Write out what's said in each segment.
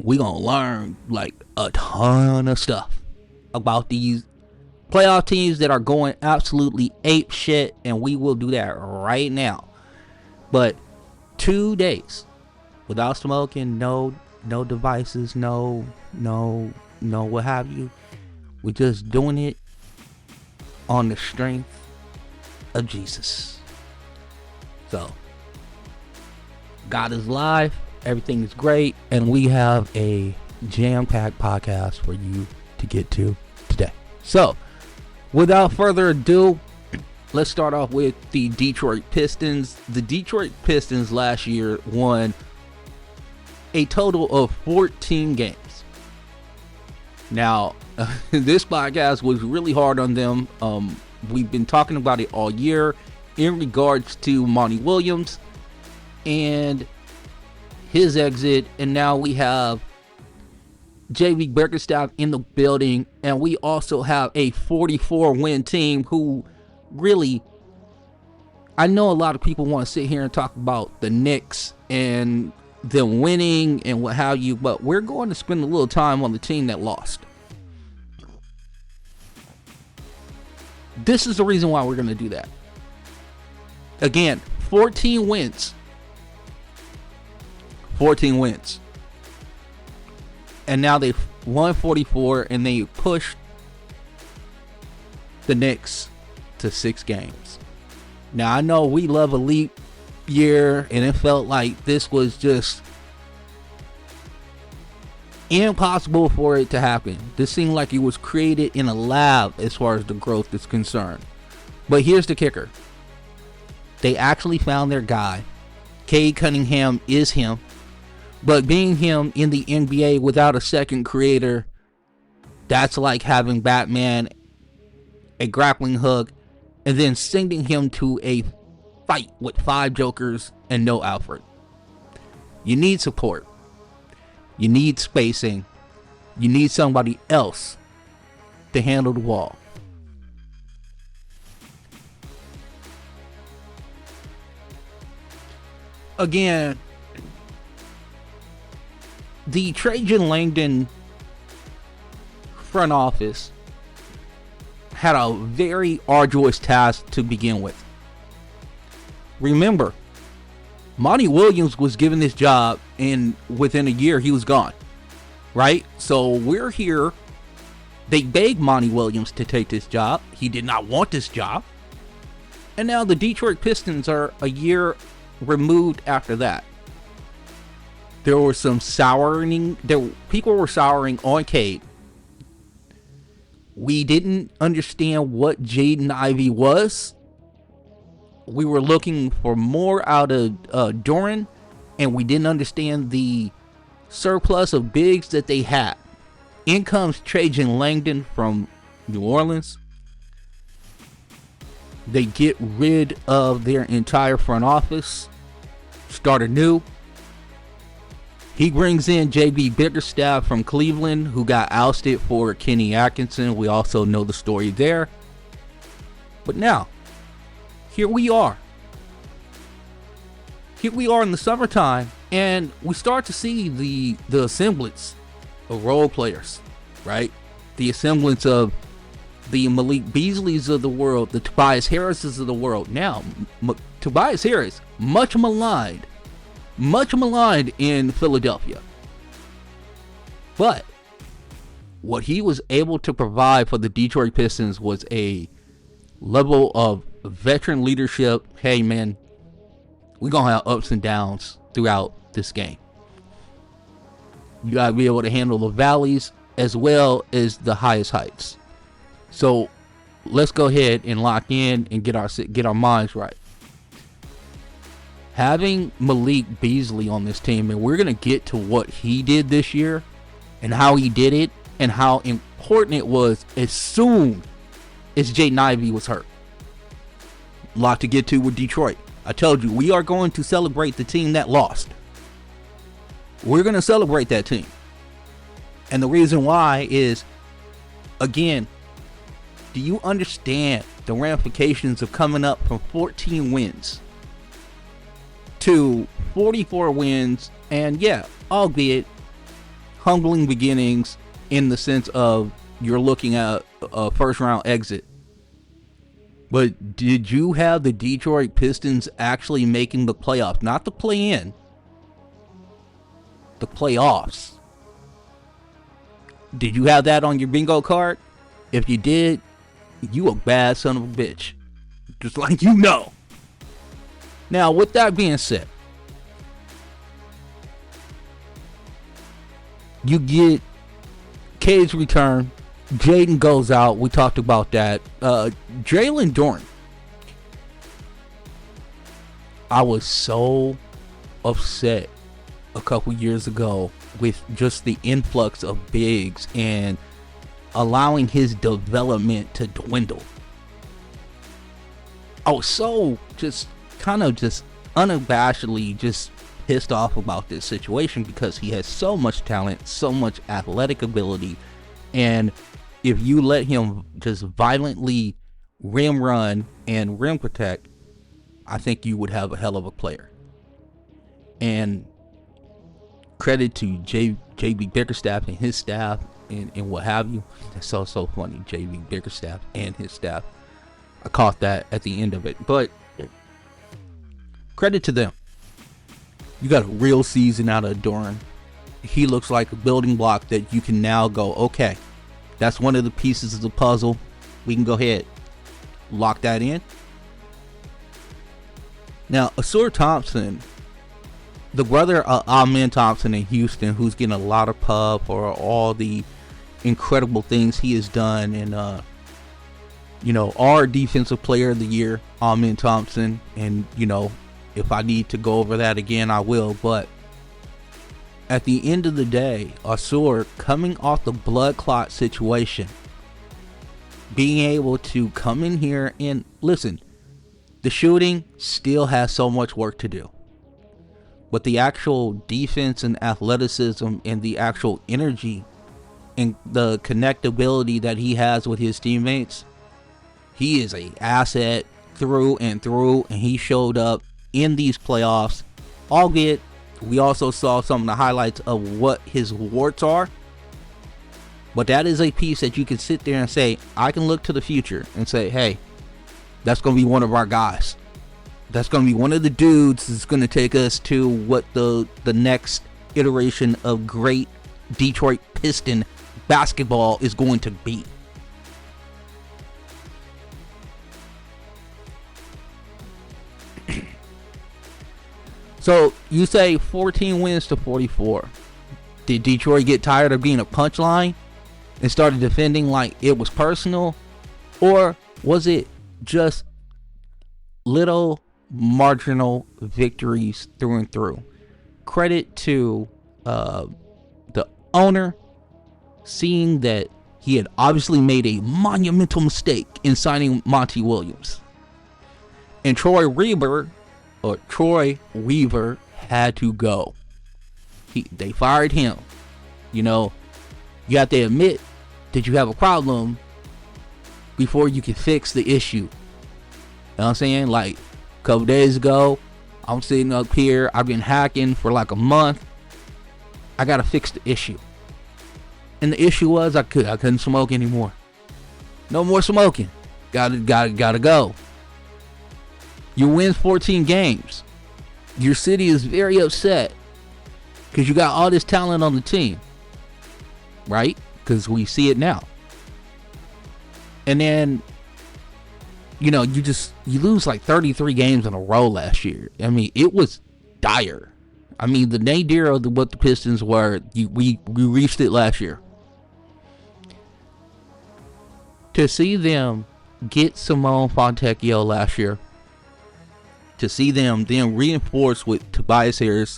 we gonna learn like a ton of stuff about these playoff teams that are going absolutely ape shit, and we will do that right now. But 2 days without smoking, no devices, no what have you. We're just doing it on the strength of Jesus. So God is live, everything is great, and we have a jam-packed podcast for you to get to today. So without further ado, let's start off with the Detroit Pistons. The Detroit Pistons last year won a total of 14 games. Now, this podcast was really hard on them. We've been talking about it all year in regards to Monty Williams and his exit, and now we have JB Bickerstaff in the building, and we also have a 44-win team who really, I know a lot of people want to sit here and talk about the Knicks and them winning and what have you, but we're going to spend a little time on the team that lost. This is the reason why we're going to do that. Again, 14 wins. 14 wins. And now they've won 44, and they pushed the Knicks to 6 games. Now, I know we love a leap year, and it felt like this was just impossible for it to happen. This seemed like it was created in a lab as far as the growth is concerned. But here's the kicker. They actually found their guy. Cade Cunningham is him. But being him in the NBA without a second creator, that's like having Batman, a grappling hook, and then sending him to a fight with 5 Jokers and no Alfred. You need support. You need spacing. You need somebody else to handle the wall. Again, the Trajan Langdon front office had a very arduous task to begin with. Remember, Monty Williams was given this job, and within a year he was gone, right? So we're here. They begged Monty Williams to take this job. He did not want this job. And now the Detroit Pistons are a year removed after that. There was some souring. People were souring on Cade. We didn't understand what Jaden Ivey was. We were looking for more out of Duren, and we didn't understand the surplus of bigs that they had. In comes Trajan Langdon from New Orleans. They get rid of their entire front office, start anew. He brings in JB Bickerstaff from Cleveland, who got ousted for Kenny Atkinson. We also know the story there. But now, here we are. Here we are in the summertime, and we start to see the semblance of role players, right? The semblance of the Malik Beasleys of the world, the Tobias Harrises of the world. Now, Tobias Harris, much maligned in Philadelphia. But what he was able to provide for the Detroit Pistons was a level of veteran leadership. Hey, man, we're going to have ups and downs throughout this game. You got to be able to handle the valleys as well as the highest heights. So let's go ahead and lock in and get our minds right. Having Malik Beasley on this team, and we're going to get to what he did this year and how he did it and how important it was as soon as Jaden Ivey was hurt. A lot to get to with Detroit. I told you, we are going to celebrate the team that lost. We're going to celebrate that team. And the reason why is, again, do you understand the ramifications of coming up from 14 wins to 44 wins? And yeah, albeit humbling beginnings in the sense of you're looking at a first round exit. But did you have the Detroit Pistons actually making the playoffs? Not the play-in. The playoffs. Did you have that on your bingo card? If you did, you a bad son of a bitch. Just like you know. Now, with that being said, you get Cade's return. Jaden goes out. We talked about that. Jalen Duren. I was so upset a couple years ago with just the influx of bigs and allowing his development to dwindle. I was so just kind of just unabashedly just pissed off about this situation because he has so much talent, so much athletic ability, and if you let him just violently rim run and rim protect, I think you would have a hell of a player. And credit to JB Bickerstaff and his staff and what have you. That's so funny, JB Bickerstaff and his staff. I caught that at the end of it, but credit to them. You got a real season out of Duren. He looks like a building block that you can now go, okay, that's one of the pieces of the puzzle. We can go ahead, lock that in. Now, Ausar Thompson, the brother of Amen Thompson in Houston, who's getting a lot of pub for all the incredible things he has done, and our defensive player of the year, Amen Thompson, and if I need to go over that again, I will. But at the end of the day, Ausar, coming off the blood clot situation, being able to come in here and listen, the shooting still has so much work to do, but the actual defense and athleticism and the actual energy and the connectability that he has with his teammates, he is an asset through and through, and he showed up in these playoffs. Albeit, we also saw some of the highlights of what his warts are, but that is a piece that you can sit there and say, I can look to the future and say, hey, that's going to be one of our guys. That's going to be one of the dudes that's going to take us to what the next iteration of great Detroit Piston basketball is going to be. So you say 14 wins to 44. Did Detroit get tired of being a punchline and started defending like it was personal? Or was it just little marginal victories through and through? Credit to the owner, seeing that he had obviously made a monumental mistake in signing Monty Williams. And Troy Weaver had to go. They fired him. You have to admit that you have a problem before you can fix the issue. You know what I'm saying? Like a couple days ago, I'm sitting up here, I've been hacking for like a month. I gotta fix the issue. And the issue was I couldn't smoke anymore. No more smoking. Gotta go. You win 14 games. Your city is very upset because you got all this talent on the team, right? Because we see it now. And then, you lose like 33 games in a row last year. I mean, it was dire. I mean, the nadir of what the Pistons were, we reached it last year. To see them get Simone Fontecchio last year, to see them then reinforce with Tobias Harris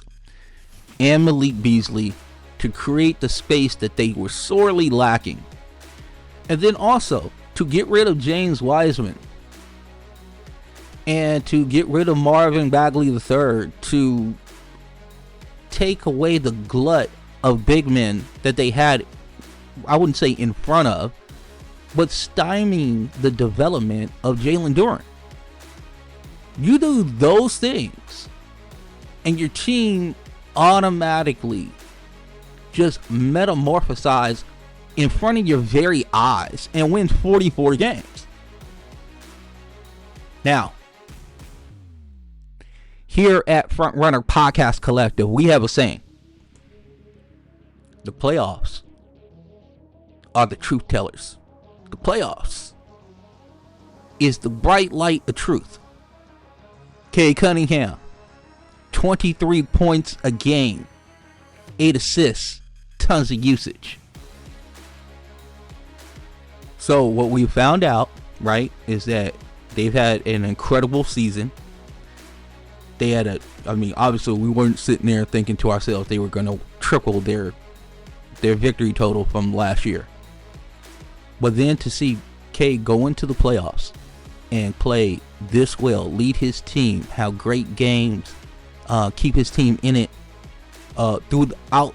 and Malik Beasley to create the space that they were sorely lacking. And then also to get rid of James Wiseman and to get rid of Marvin Bagley III, to take away the glut of big men that they had, I wouldn't say in front of, but stymieing the development of Jalen Duren. You do those things, and your team automatically just metamorphosize in front of your very eyes and win 44 games. Now, here at Front Runner Podcast Collective, we have a saying: the playoffs are the truth tellers. The playoffs is the bright light of truth. Cade Cunningham, 23 points a game, 8 assists, tons of usage. So what we found out, right, is that they've had an incredible season. They had obviously we weren't sitting there thinking to ourselves they were going to triple their victory total from last year. But then to see Cade go into the playoffs and play this well, lead his team, have great games, keep his team in it throughout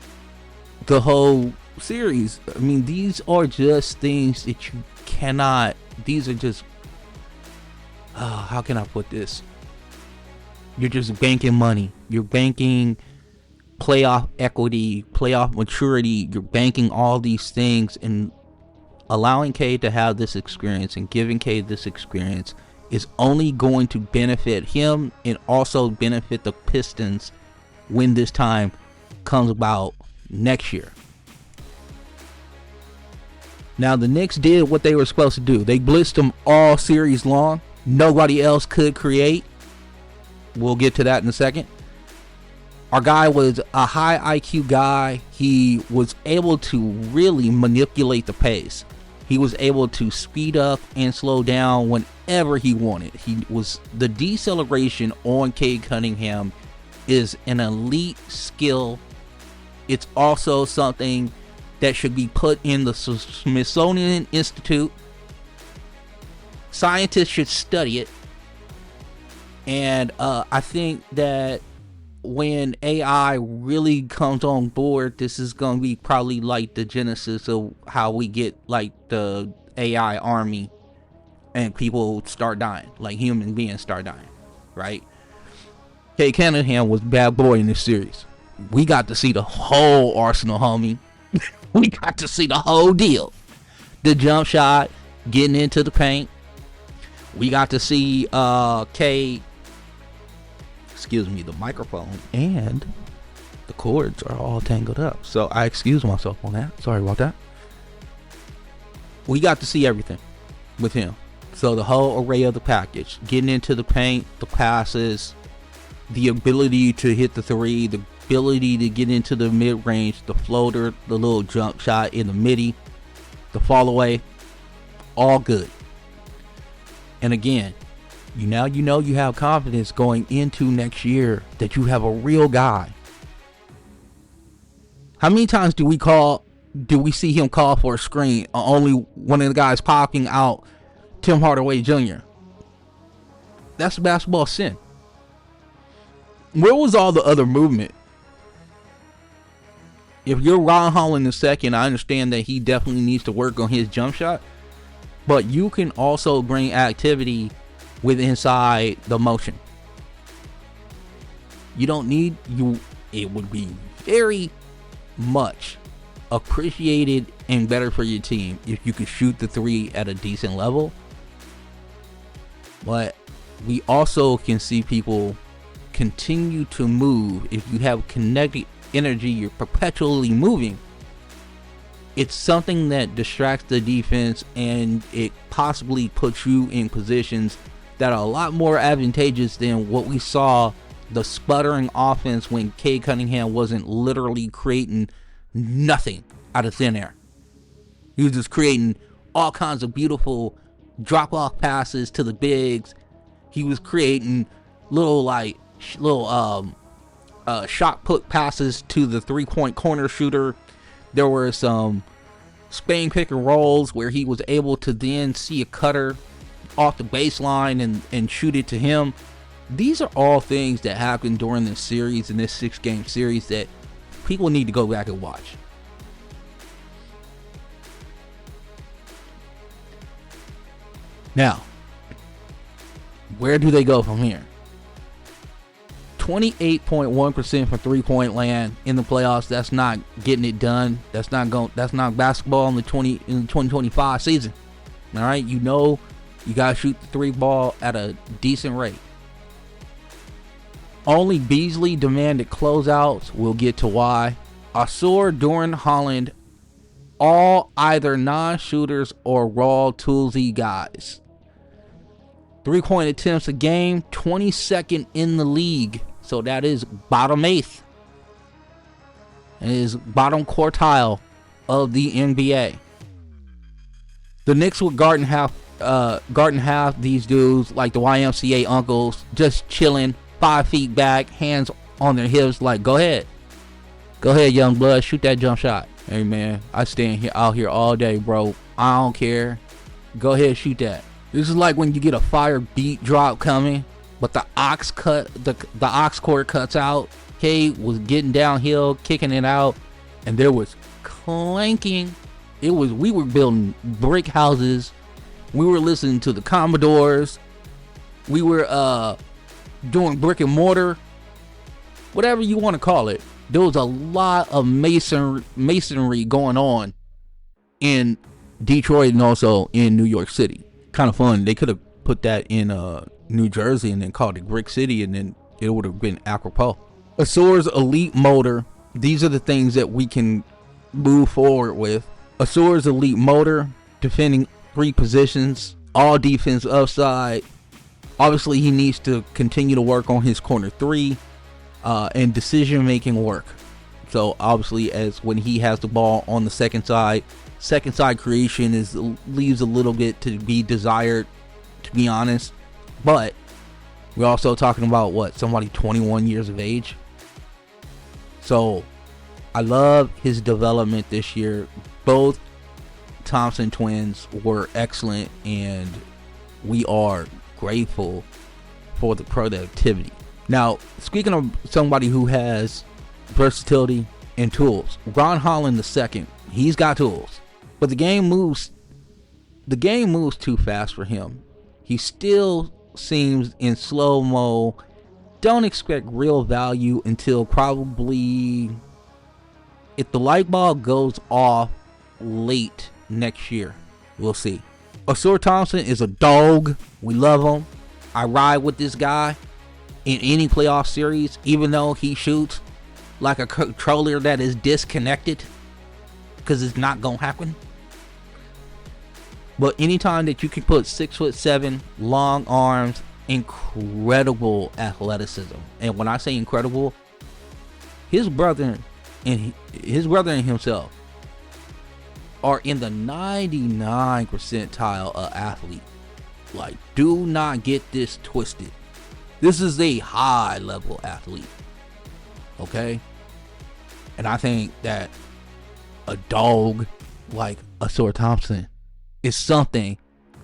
the whole series. I mean, these are just things that you cannot. These are just. How can I put this? You're just banking money. You're banking playoff equity, playoff maturity. You're banking all these things, and allowing Cade to have this experience and giving Cade this experience is only going to benefit him and also benefit the Pistons when this time comes about next year. Now, the Knicks did what they were supposed to do. They blitzed them all series long. Nobody else could create. We'll get to that in a second. Our guy was a high IQ guy. He was able to really manipulate the pace. He was able to speed up and slow down whenever he wanted. The deceleration on Cade Cunningham is an elite skill. It's also something that should be put in the Smithsonian Institute. Scientists should study it. And I think that when AI really comes on board, this is going to be probably like the genesis of how we get like the AI army and people start dying, like human beings start dying, right? Cade Cunningham was bad boy in this series. We got to see the whole arsenal, homie. We got to see the whole deal. The jump shot, getting into the paint. We got to see Cade. Excuse me, the microphone and the cords are all tangled up, so I excuse myself on that. Sorry about that. We got to see everything with him. So the whole array of the package, getting into the paint, the passes, the ability to hit the three, the ability to get into the mid-range, the floater, the little jump shot in the midi, the fall away, all good. And again, you have confidence going into next year that you have a real guy. How many times do we see him call for a screen? Only one of the guys popping out, Tim Hardaway Jr. That's basketball sin. Where was all the other movement? If you're Ron Holland II, I understand that he definitely needs to work on his jump shot, but you can also bring activity with inside the motion. It would be very much appreciated and better for your team if you could shoot the three at a decent level. But we also can see people continue to move. If you have kinetic energy, you're perpetually moving. It's something that distracts the defense, and it possibly puts you in positions that are a lot more advantageous than what we saw the sputtering offense when Cade Cunningham wasn't literally creating nothing out of thin air. He was just creating all kinds of beautiful drop-off passes to the bigs. He was creating little shot put passes to the three-point corner shooter. There were some Spain pick and rolls where he was able to then see a cutter off the baseline and shoot it to him. These are all things that happened during this series, in this 6-game series, that people need to go back and watch. Now, where do they go from here? 28.1% from three-point land in the playoffs. That's not getting it done. That's not basketball in the 2025 season. All right, you gotta shoot the three ball at a decent rate. Only Beasley demanded closeouts. We'll get to why. Ausar, Duren, Holland, all either non-shooters or raw toolsy guys. 3-point attempts a game, 22nd in the league. So that is bottom 8th. It is bottom quartile of the NBA. The Knicks would garden half these dudes like the YMCA uncles, just chilling, 5 feet back, hands on their hips, like, go ahead, young blood, shoot that jump shot. Hey man, I stand out here all day, bro. I don't care. Go ahead, shoot that. This is like when you get a fire beat drop coming, but the ox cord cuts out. Cade was getting downhill, kicking it out, and there was clanking. We were building brick houses. We were listening to the Commodores. We were doing brick and mortar, whatever you want to call it. There was a lot of masonry going on in Detroit and also in New York City. Kind of fun. They could have put that in New Jersey and then called it Brick City, and then it would have been apropos. Ausar's elite motor. These are the things that we can move forward with. Ausar's elite motor, defending 3 positions, all defense upside. Obviously, he needs to continue to work on his corner 3 and decision-making work. So obviously, as when he has the ball on the second side creation leaves a little bit to be desired, to be honest. But we're also talking about somebody 21 years of age. So I love his development this year. Both Thompson twins were excellent, and we are grateful for the productivity. Now, speaking of somebody who has versatility and tools, Ron Holland II, he's got tools, but the game moves too fast for him. He still seems in slow-mo. Don't expect real value until probably, if the light bulb goes off late next year, we'll see. Ausar Thompson is a dog. We love him. I ride with this guy in any playoff series, even though he shoots like a controller that is disconnected, because it's not gonna happen. But anytime that you can put 6'7", long arms, incredible athleticism, and when I say incredible, his brother and himself are in the 99 percentile of athlete. Like, do not get this twisted. This is a high level athlete, okay? And I think that a dog like Ausar Thompson is something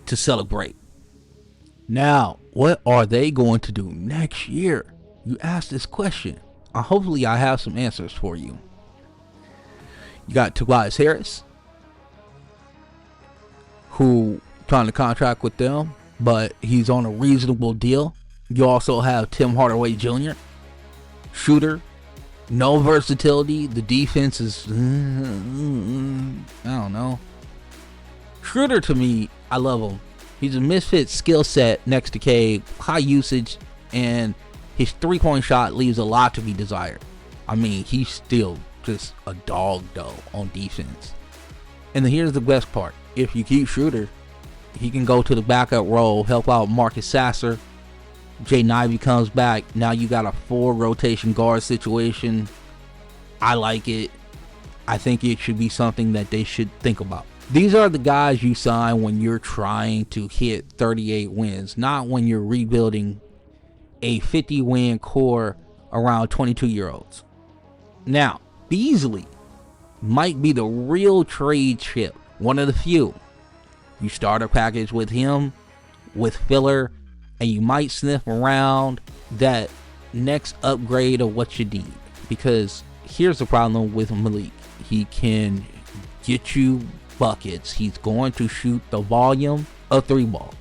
to celebrate. Now, what are they going to do next year? You asked this question. Hopefully I have some answers for you. You got Tobias Harris, who trying to contract with them, but he's on a reasonable deal. You also have Tim Hardaway Jr., shooter, no versatility. The defense is, I don't know. Schroeder, to me, I love him. He's a misfit skill set next to Cade, high usage, and his 3-point shot leaves a lot to be desired. I mean, he's still just a dog, though, on defense. And then here's the best part. If you keep Schroeder, he can go to the backup role, help out Marcus Sasser. Jay Ivey comes back. Now you got a 4 rotation guard situation. I like it. I think it should be something that they should think about. These are the guys you sign when you're trying to hit 38 wins, not when you're rebuilding a 50-win core around 22-year-olds. Now, Beasley might be the real trade chip, one of the few. You start a package with him, with filler, and you might sniff around that next upgrade of what you need. Because here's the problem with Malik. He can get you buckets. He's going to shoot the volume of 3 ball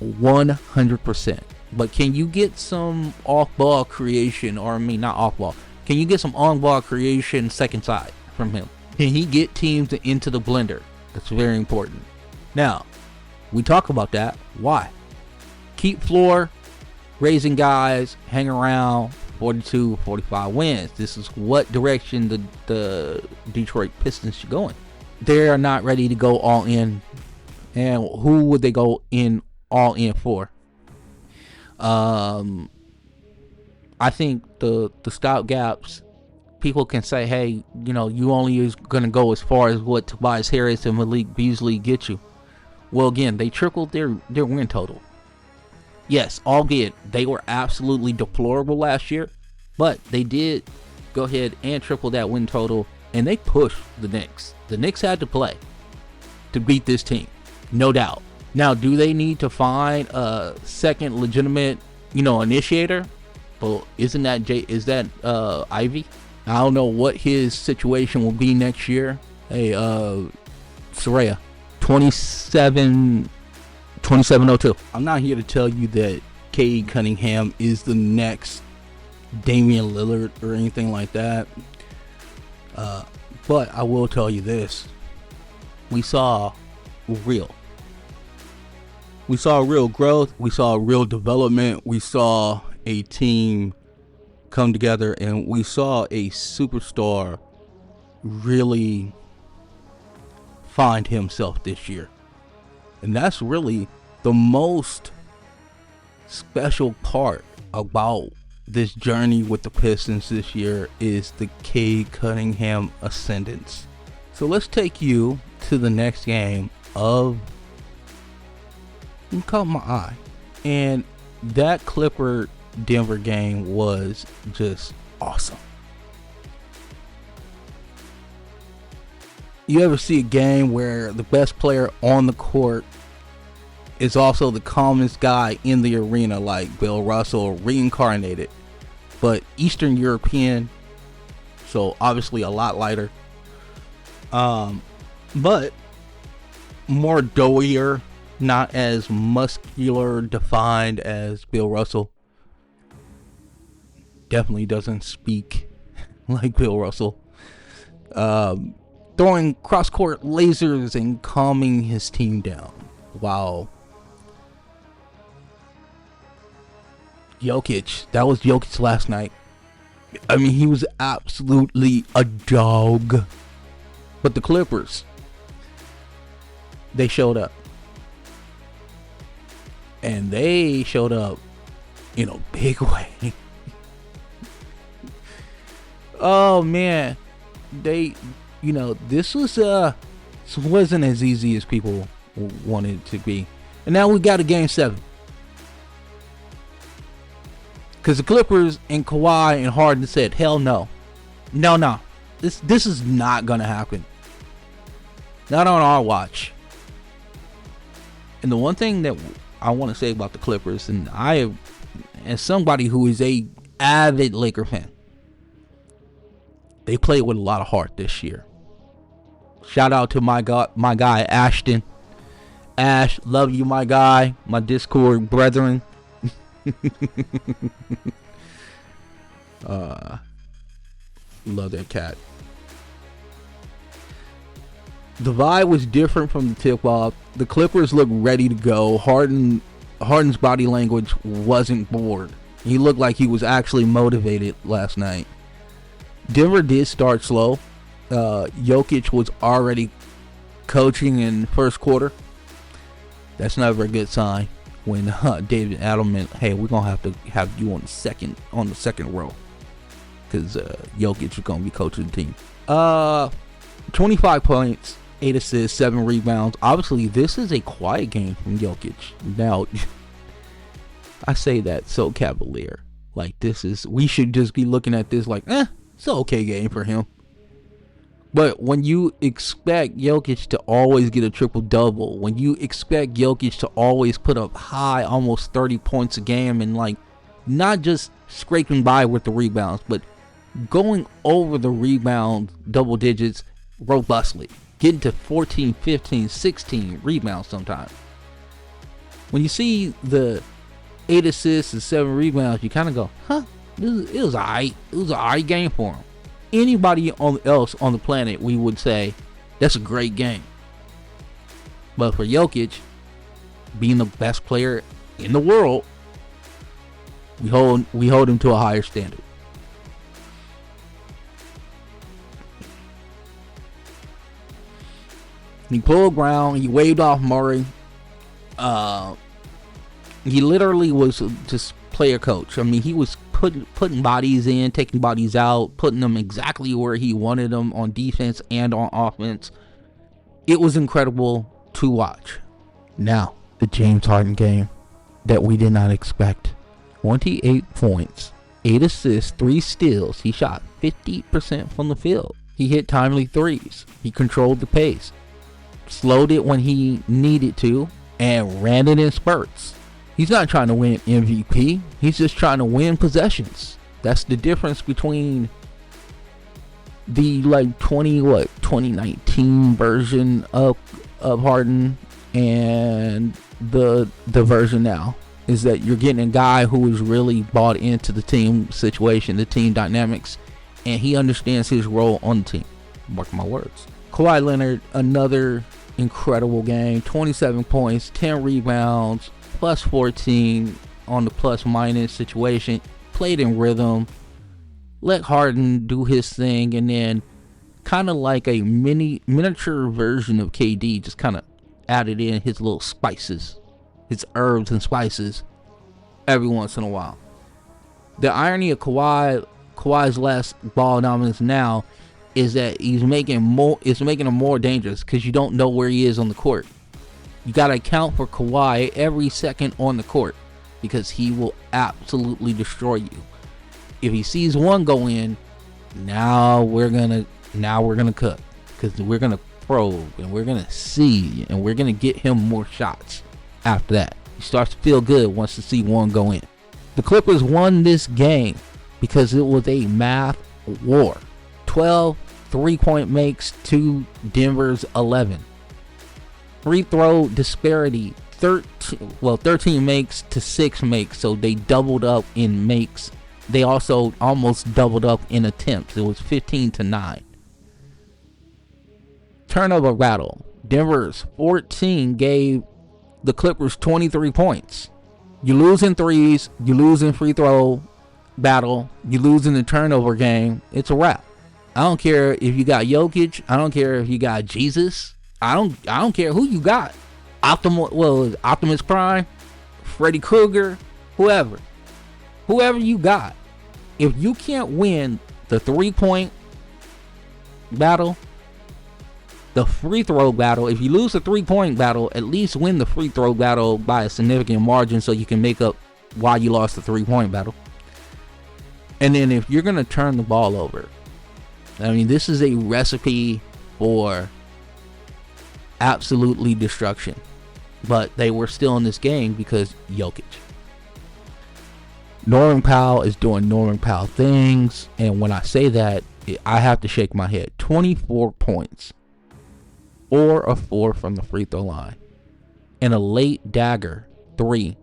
100%. But can you get some off-ball creation, or I mean, not off-ball. Can you get some on-ball creation second side from him? Can he get teams into the blender? That's very important. Now, we talk about that. Why? Keep floor, raising guys, hang around, 42, 45 wins. This is what direction the Detroit Pistons should go in. They are not ready to go all in. And who would they go in all in for? I think the stopgaps, people can say, hey, you only is going to go as far as what Tobias Harris and Malik Beasley get you. Well, again, they tripled their win total. Yes, albeit they were absolutely deplorable last year, but they did go ahead and triple that win total, and they pushed the Knicks. The Knicks had to play to beat this team, no doubt. Now, do they need to find a second legitimate, initiator? Well, is that Ivy? I don't know what his situation will be next year. Hey, Soraya, 2702. I'm not here to tell you that Cade Cunningham is the next Damian Lillard or anything like that. But I will tell you this. We saw real growth. We saw real development. We saw a team come together, and we saw a superstar really find himself this year. And that's really the most special part about this journey with the Pistons this year, is the Cade Cunningham ascendance. So let's take you to the next game of, you caught my eye, and that Clipper Denver game was just awesome. You ever see a game where the best player on the court is also the calmest guy in the arena, like Bill Russell, reincarnated, but Eastern European, so obviously a lot lighter, but more doughier, not as muscular defined as Bill Russell. Definitely doesn't speak like Bill Russell. Throwing cross-court lasers and calming his team down. Wow. Jokic. That was Jokic last night. I mean, he was absolutely a dog. But the Clippers, they showed up. And they showed up in a big way. Oh, man. This wasn't as easy as people wanted it to be. And now we got a game 7. Because the Clippers and Kawhi and Harden said, hell no. No. This is not going to happen. Not on our watch. And the one thing that I want to say about the Clippers, and I, as somebody who is a avid Laker fan, they played with a lot of heart this year. Shout out to my guy Ashton. Ash, love you, my guy, my Discord brethren. Love that cat. The vibe was different from the tip-off. The Clippers looked ready to go. Harden's body language wasn't bored. He looked like he was actually motivated last night. Denver did start slow. Jokic was already coaching in first quarter. That's never a good sign when David Adelman, hey, we're gonna have to have you on the second row, because Jokic is gonna be coaching the team. 25 points, 8 assists, 7 rebounds. Obviously, this is a quiet game from Jokic. Now, I say that so cavalier. Like, we should just be looking at this like, it's an okay game for him. But when you expect Jokic to always get a triple-double, when you expect Jokic to always put up high, almost 30 points a game, and like not just scraping by with the rebounds, but going over the rebound double digits robustly, getting to 14, 15, 16 rebounds sometimes. When you see the 8 assists and 7 rebounds, you kind of go, huh, it was alright. It was an alright game for him. Anybody else on the planet, we would say, that's a great game. But for Jokic, being the best player in the world, we hold him to a higher standard. He pulled ground. He waved off Murray. He literally was just player coach. I mean, he was putting bodies in, taking bodies out, putting them exactly where he wanted them on defense and on offense. It was incredible to watch. Now, the James Harden game that we did not expect. 28 points, 8 assists, 3 steals. He shot 50% from the field. He hit timely threes. He controlled the pace. Slowed it when he needed to, and ran it in spurts. He's not trying to win MVP. He's just trying to win possessions. That's the difference between the 2019 version of Harden and the version now. Is that you're getting a guy who is really bought into the team situation, the team dynamics, and he understands his role on the team. Mark my words. Kawhi Leonard, another incredible game. 27 points, 10 rebounds, plus 14 on the plus minus situation. Played in rhythm. Let Harden do his thing, and then kind of like a miniature version of KD, just kind of added in his little spices, his herbs and spices every once in a while. The irony of Kawhi's less ball dominance now is that it's making him more dangerous because you don't know where he is on the court. You got to account for Kawhi every second on the court because he will absolutely destroy you. If he sees one go in, now we're gonna cook because we're gonna probe and we're gonna see and we're gonna get him more shots. After that, he starts to feel good once to see one go in. The Clippers won this game because it was a math war. 12 3-point makes to Denver's 11. Free throw disparity, 13 makes to 6 makes, so they doubled up in makes. They also almost doubled up in attempts. It was 15-9. Turnover battle. Denver's 14 gave the Clippers 23 points. You lose in threes, you lose in free throw battle, you lose in the turnover game, it's a wrap. I don't care if you got Jokic, I don't care if you got Jesus, I don't care who you got. Optimus Prime, Freddy Krueger, whoever you got. If you can't win the 3-point battle, the free throw battle, if you lose the 3-point battle, at least win the free throw battle by a significant margin so you can make up why you lost the 3-point battle. And then if you're going to turn the ball over, I mean, this is a recipe for absolutely destruction. But they were still in this game because Jokic. Norman Powell is doing Norman Powell things. And when I say that, I have to shake my head. 24 points. 4 of 4 from the free throw line. And a late dagger 3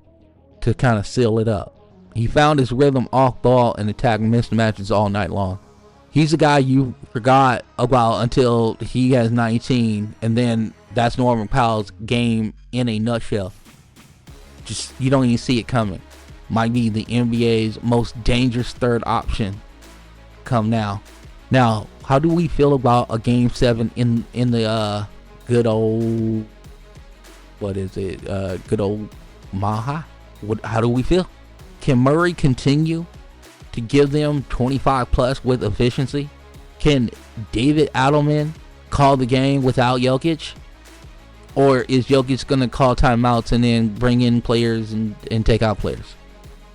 to kind of seal it up. He found his rhythm off ball and attacked mismatches all night long. He's a guy you forgot about until he has 19. And then that's Norman Powell's game in a nutshell. Just, you don't even see it coming. Might be the NBA's most dangerous third option come now. Now, how do we feel about a game 7 in the good old, good old Maha? How do we feel? Can Murray continue to give them 25 plus with efficiency? Can David Adelman call the game without Jokic? Or is Jokic going to call timeouts and then bring in players and take out players?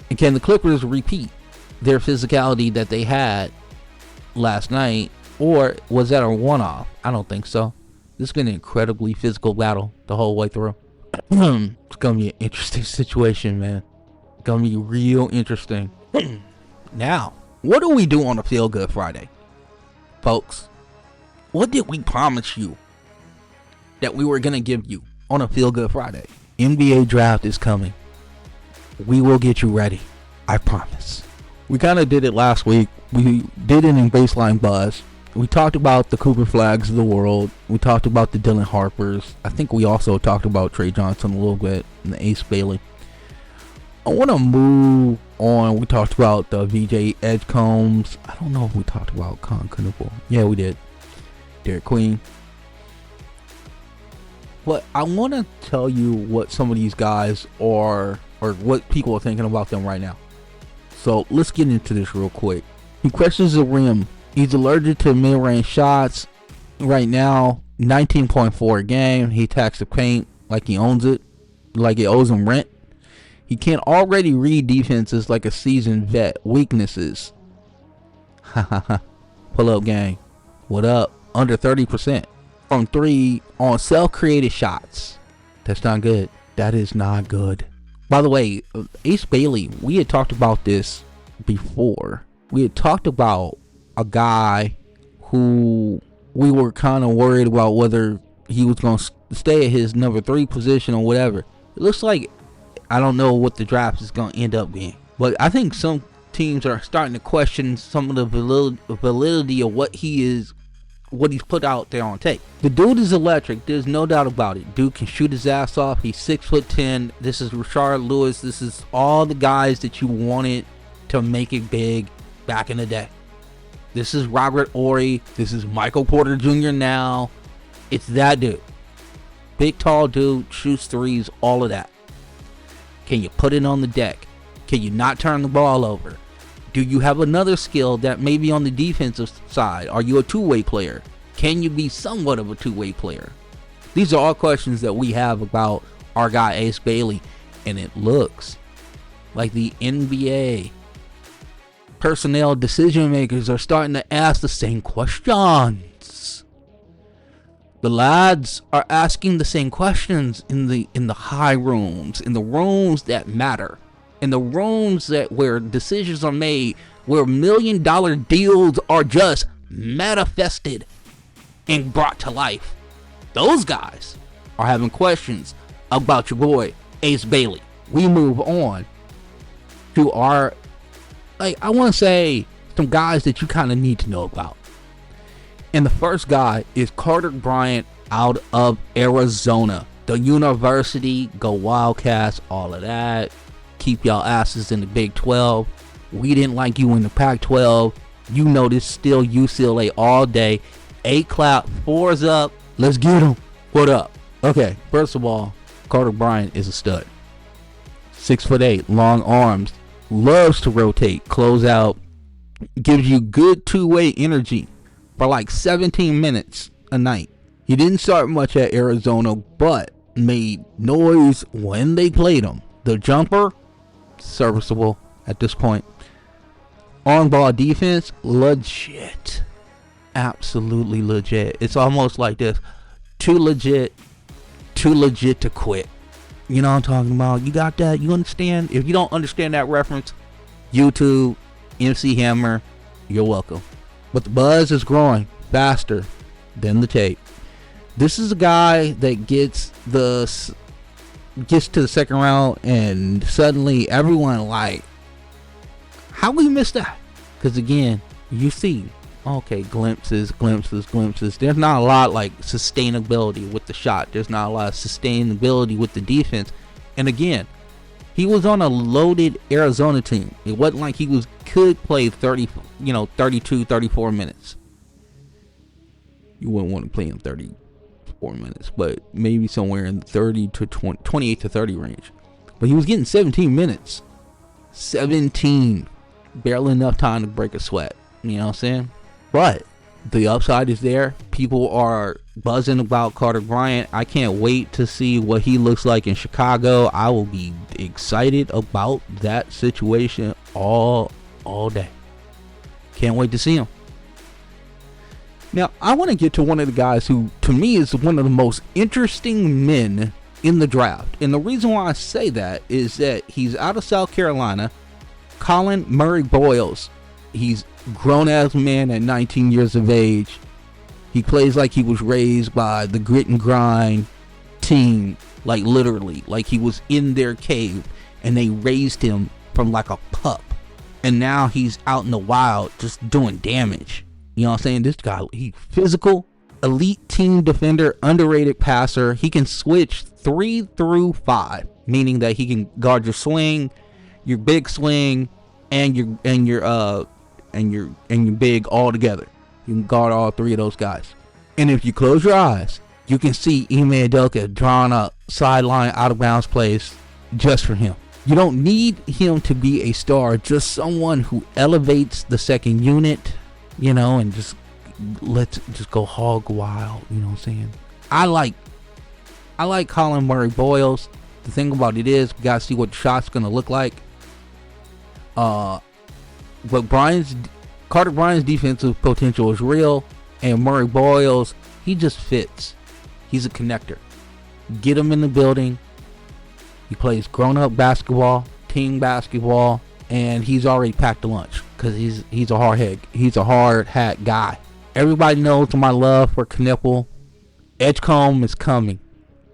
And can the Clippers repeat their physicality that they had last night? Or was that a one-off? I don't think so. This has been an incredibly physical battle the whole way through. It's going to be an interesting situation, man. It's going to be real interesting. Now, what do we do on a Feel Good Friday? Folks, what did we promise you that we were going to give you on a Feel Good Friday? NBA draft is coming. We will get you ready. I promise. We kind of did it last week. We did it in Baseline Buzz. We talked about the Cooper Flags of the world. We talked about the Dylan Harpers. I think we also talked about Trey Johnson a little bit and the Ace Bailey. I want to move on. We talked about the VJ Edgecombs. I don't know if we talked about Cade Cunningham. Yeah, we did. Derek Queen. But I want to tell you what some of these guys are, or what people are thinking about them right now. So let's get into this real quick. He questions the rim. He's allergic to mid-range shots. Right now, 19.4 a game. He attacks the paint like he owns it, like it owes him rent. He can already read defenses like a seasoned vet. Weaknesses. Pull up gang. What up? Under 30% from 3 on self-created shots. That's not good. That is not good. By the way, Ace Bailey, we had talked about this before. We had talked about a guy who we were kind of worried about whether he was going to stay at his number 3 position or whatever. It looks like, I don't know what the draft is going to end up being, but I think some teams are starting to question some of the validity of what he's put out there on tape. The dude is electric. There's no doubt about it. Dude can shoot his ass off. He's 6'10". This is Rashard Lewis. This is all the guys that you wanted to make it big back in the day. This is Robert Horry. This is Michael Porter Jr. now. It's that dude. Big, tall dude, shoots threes, all of that. Can you put it on the deck? Can you not turn the ball over? Do you have another skill that may be on the defensive side? Are you a two-way player? Can you be somewhat of a two-way player? These are all questions that we have about our guy Ace Bailey. And it looks like the NBA personnel decision makers are starting to ask the same questions. The lads are asking the same questions in the high rooms, in the rooms that matter, in the rooms where decisions are made, where $1 million deals are just manifested and brought to life. Those guys are having questions about your boy Ace Bailey. We move on to our, I want to say, some guys that you kind of need to know about. And the first guy is Carter Bryant out of Arizona. The university, go Wildcats, all of that. Keep y'all asses in the Big 12. We didn't like you in the Pac-12. You know this, still UCLA all day. 8 clap, 4's up. Let's get him. What up? Okay, first of all, Carter Bryant is a stud. 6'8", long arms. Loves to rotate, close out. Gives you good two-way energy for like 17 minutes a night. He didn't start much at Arizona, but made noise when they played him. The jumper, serviceable at this point. On-ball defense, legit. Absolutely legit. It's almost like this. Too legit to quit. You know what I'm talking about? You got that? You understand? If you don't understand that reference, YouTube, MC Hammer, you're welcome. But the buzz is growing faster than the tape. This is a guy that gets to the second round and suddenly everyone like, how we missed that? Because again, you see, okay, glimpses. There's not a lot like sustainability with the shot. There's not a lot of sustainability with the defense. And again, he was on a loaded Arizona team. It wasn't like he could play 32, 34 minutes. You wouldn't want to play him 34 minutes, but maybe somewhere in the 30 to 28 to 30 range. But he was getting 17 minutes. 17. Barely enough time to break a sweat. You know what I'm saying? But the upside is there. People are buzzing about Carter Bryant. I can't wait to see what he looks like in Chicago. I will be excited about that situation all day. Can't wait to see him. Now, I want to get to one of the guys who, to me, is one of the most interesting men in the draft. And the reason why I say that is that he's out of South Carolina. Colin Murray Boyles. He's grown-ass man at 19 years of age. He plays like he was raised by the grit and grind team. Like literally. Like he was in their cave. and they raised him from like a pup, and now he's out in the wild just doing damage. You know what I'm saying? This guy, he's physical, elite team defender, underrated passer. He can switch 3 through 5, meaning that he can guard your swing, your big swing, and your big all together. You can guard all 3 of those guys. And if you close your eyes, you can see Ime Udoka drawing up sideline out of bounds plays just for him. You don't need him to be a star, just someone who elevates the second unit, you know, and just go hog wild. You know what I'm saying? I like Colin Murray Boyles. The thing about it is, we gotta see what the shot's gonna look like. But Carter Bryant's defensive potential is real, and Murray Boyles, he just fits. He's a connector. Get him in the building. He plays grown-up basketball, team basketball, and he's already packed a lunch because he's a hard hat guy. Everybody knows my love for Knipple. Edgecombe is coming.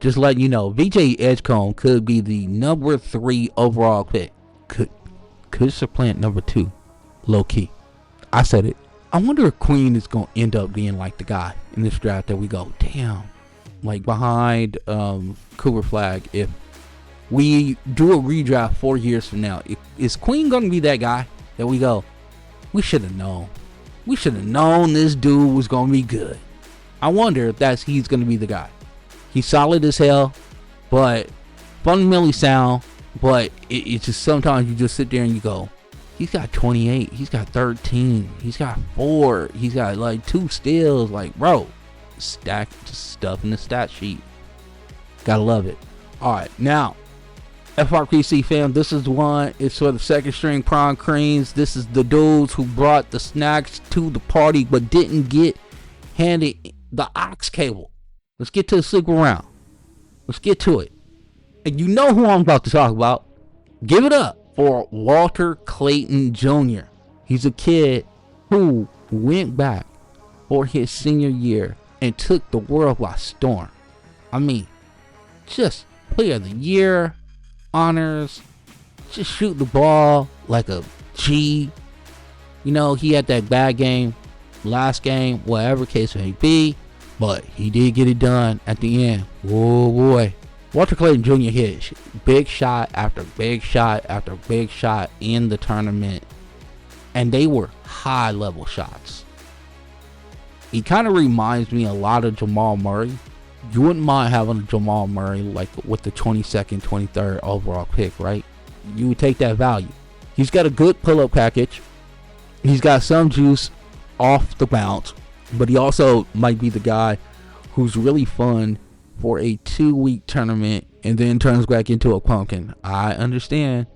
Just letting you know, VJ Edgecombe could be the number 3 overall pick. Could supplant number 2, low key. I said it. I wonder if Queen is gonna end up being like the guy in this draft that we go, damn, like behind Cooper Flag. If we do a redraft 4 years from now, is Queen gonna be that guy that we go, we should have known. We should have known this dude was gonna be good. I wonder if he's gonna be the guy. He's solid as hell, but fundamentally sound. But it's just sometimes you just sit there and you go, he's got 28, he's got 13, he's got 4, he's got like 2 steals. Like, bro, stack just stuff in the stat sheet. Gotta love it. All right, now FRPC fam, this is one. It's for the second string prom creams. This is the dudes who brought the snacks to the party but didn't get handed the aux cable. Let's get to the secret round. Let's get to it. And you know who I'm about to talk about. Give it up for Walter Clayton Jr. He's a kid who went back for his senior year and took the world by storm. I mean, just player of the year, honors, just shoot the ball like a G. You know, he had that bad game last game, whatever case may be, but he did get it done at the end. Whoa, boy. Walter Clayton Jr. hit big shot after big shot after big shot in the tournament, and they were high level shots. He kind of reminds me a lot of Jamal Murray. You wouldn't mind having a Jamal Murray like with the 22nd, 23rd overall pick, right? You would take that value. He's got a good pull-up package. He's got some juice off the bounce, but he also might be the guy who's really fun for a 2-week tournament and then turns back into a pumpkin. I understand.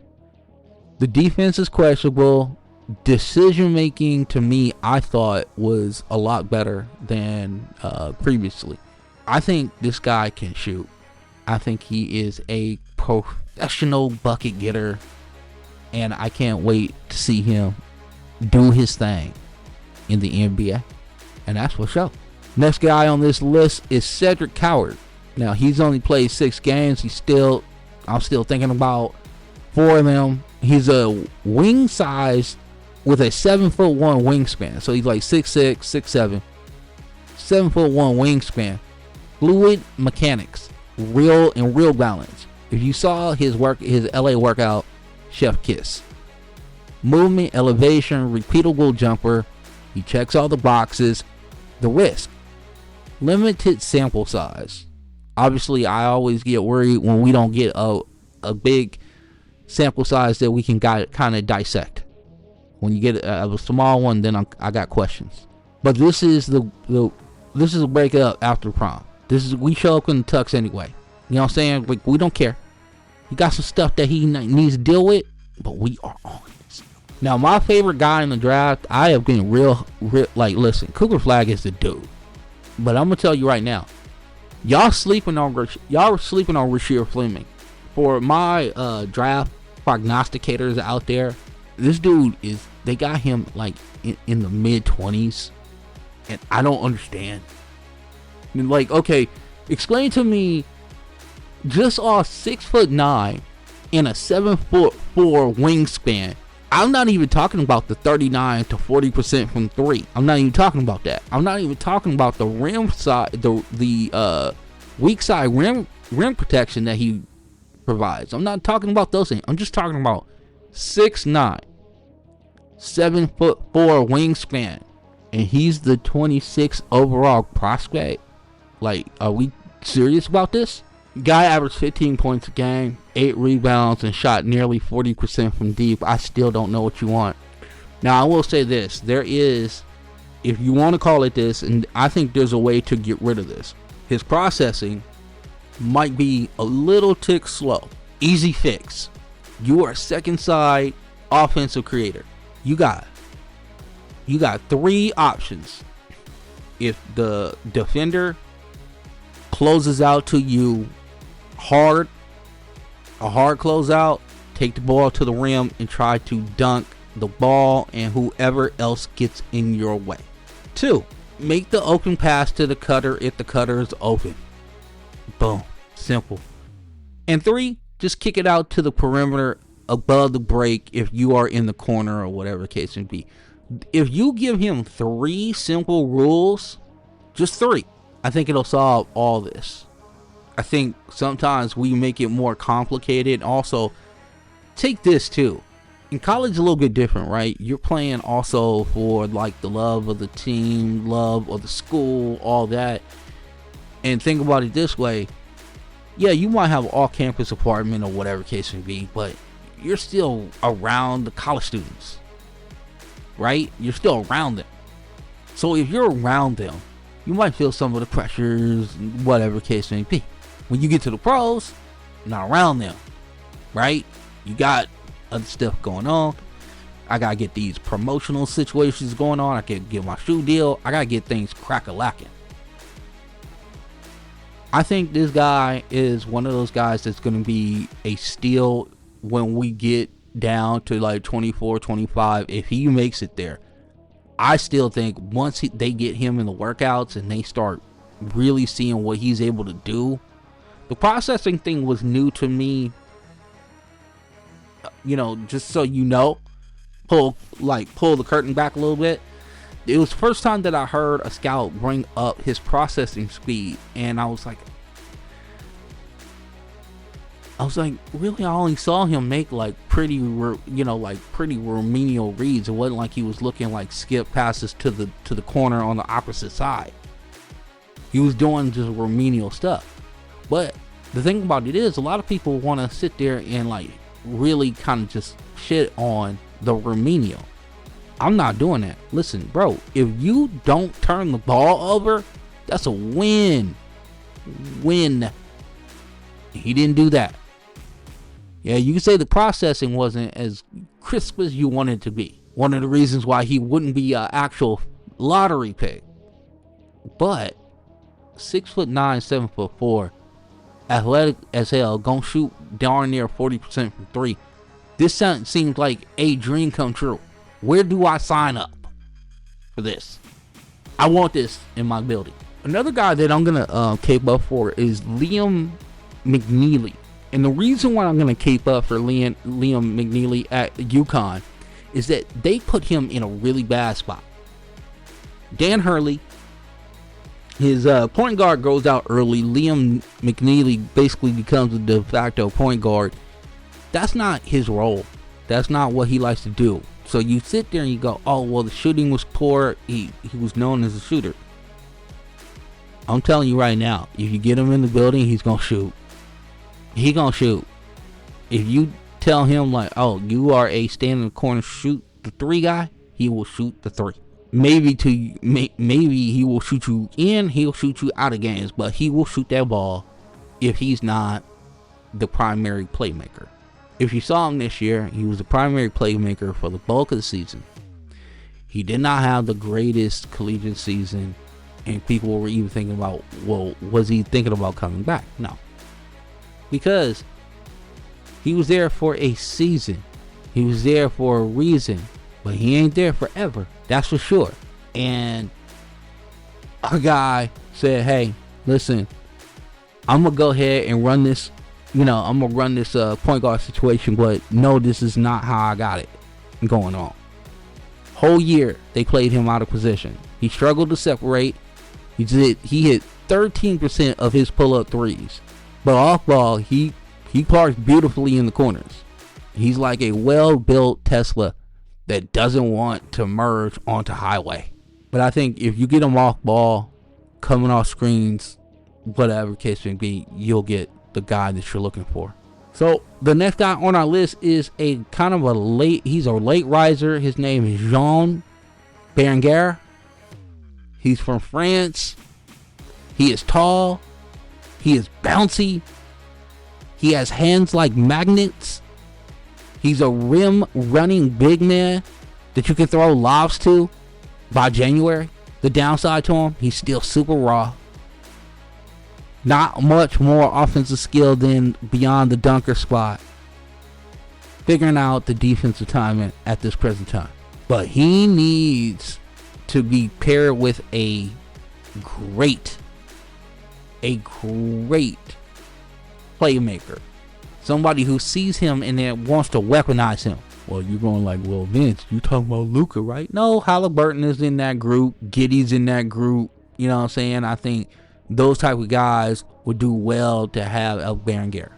The defense is questionable. Decision making, to me, I thought was a lot better than previously. I think this guy can shoot. I think he is a professional bucket getter, and I can't wait to see him do his thing in the NBA, and that's for sure. Next guy on this list is Cedric Coward. Now, he's only played 6 games. I'm still thinking about 4 of them. He's a wing size with a 7'1" wingspan. So he's like 6'6", 6'7", 7'1" wingspan. Fluid mechanics, real balance. If you saw his LA workout, chef kiss. Movement, elevation, repeatable jumper. He checks all the boxes. The risk, limited sample size. Obviously, I always get worried when we don't get a big sample size that we can kind of dissect. When you get a small one, then I got questions. But this is this is a breakup after prom. We show up in the tux anyway. You know what I'm saying? Like, we don't care. He got some stuff that he needs to deal with, but we are on this. Now, my favorite guy in the draft, I have been real like, listen, Cougar Flag is the dude. But I'm gonna tell you right now, y'all sleeping on Rasheed Fleming. For my draft prognosticators out there, this dude they got him like in the mid-20s, and I don't understand. Like, okay, explain to me, just off 6'9", in a 7'4" wingspan. I'm not even talking about the 39 to 40% from three. I'm not even talking about that. I'm not even talking about the rim side, the weak side rim protection that he provides. I'm not talking about those things. I'm just talking about 6'9", 7'4" wingspan, and he's the 26th overall prospect. Like, are we serious about this? Guy averaged 15 points a game, 8 rebounds, and shot nearly 40% from deep. I still don't know what you want. Now, I will say this. There is, if you want to call it this, and I think there's a way to get rid of this. His processing might be a little tick slow. Easy fix. You are a second side offensive creator. You got 3 options. If the defender closes out to you hard, a hard closeout, take the ball to the rim and try to dunk the ball and whoever else gets in your way. 2, make the open pass to the cutter if the cutter is open. Boom. Simple. And 3, just kick it out to the perimeter above the break if you are in the corner or whatever the case may be. If you give him 3 simple rules, just 3, I think it'll solve all this. I think sometimes we make it more complicated. Also, take this too. In college, a little bit different, right? You're playing also for like the love of the team, love of the school, all that. And think about it this way. Yeah, you might have an all-campus apartment or whatever case may be, but you're still around the college students, right? You're still around them. So if you're around them, you might feel some of the pressures, whatever case may be. When you get to the pros, not around them, right? You got other stuff going on. I gotta get these promotional situations going on. I can get my shoe deal. I gotta get things crack-a-lacking. I think this guy is one of those guys that's gonna be a steal when we get down to like 24, 25. If he makes it there, I still think once they get him in the workouts and they start really seeing what he's able to do. The processing thing was new to me. You know, just so you know, pull the curtain back a little bit. It was the first time that I heard a scout bring up his processing speed, and I was like, really? I only saw him make like pretty remedial reads. It wasn't like he was looking like skip passes to the corner on the opposite side. He was doing just remedial stuff. But the thing about it is, a lot of people want to sit there and like really kind of just shit on the remedial. I'm not doing that. Listen, bro, if you don't turn the ball over, that's a win. He didn't do that. Yeah, you can say the processing wasn't as crisp as you wanted it to be. One of the reasons why he wouldn't be an actual lottery pick. But 6'9", 7'4", athletic as hell, gonna shoot darn near 40% from 3. This seems like a dream come true. Where do I sign up for this? I want this in my building. Another guy that I'm gonna cape up for is Liam McNeely. And the reason why I'm gonna cape up for Liam McNeely at UConn is that they put him in a really bad spot. Dan Hurley, his point guard goes out early. Liam McNeely basically becomes a de facto point guard. That's not his role. That's not what he likes to do. So you sit there and you go, oh, well, the shooting was poor. He was known as a shooter. I'm telling you right now, if you get him in the building, he's going to shoot. He going to shoot. If you tell him, like, oh, you are a stand in the corner, shoot the 3 guy, he will shoot the 3. Maybe he will shoot you in, he'll shoot you out of games, but he will shoot that ball if he's not the primary playmaker. If you saw him this year, he was the primary playmaker for the bulk of the season. He did not have the greatest collegiate season, and people were even thinking about, well, was he thinking about coming back? No. Because he was there for a season. He was there for a reason, but he ain't there forever. That's for sure. And a guy said, hey, listen, I'm going to go ahead and run this I'm gonna run this point guard situation, but no, this is not how I got it going on. Whole year they played him out of position. He struggled to separate. He hit 13% of his pull-up threes, but off ball he parks beautifully in the corners. He's like a well-built Tesla that doesn't want to merge onto highway. But I think if you get him off ball, coming off screens, whatever case may be, you'll get the guy that you're looking for. So the next guy on our list is he's a late riser. His name is Jean Berenguer. He's from France. He is tall. He is bouncy. He has hands like magnets. He's a rim running big man that you can throw lobs to by January. The downside to him, he's still super raw. Not much more offensive skill than beyond the dunker spot. Figuring out the defensive timing at this present time. But he needs to be paired with a great playmaker. Somebody who sees him and then wants to weaponize him. Well, you're going like, well, Vince, you talking about Luka, right? No, Halliburton is in that group. Giddey's in that group. You know what I'm saying? I think those type of guys would do well to have El Berenguer.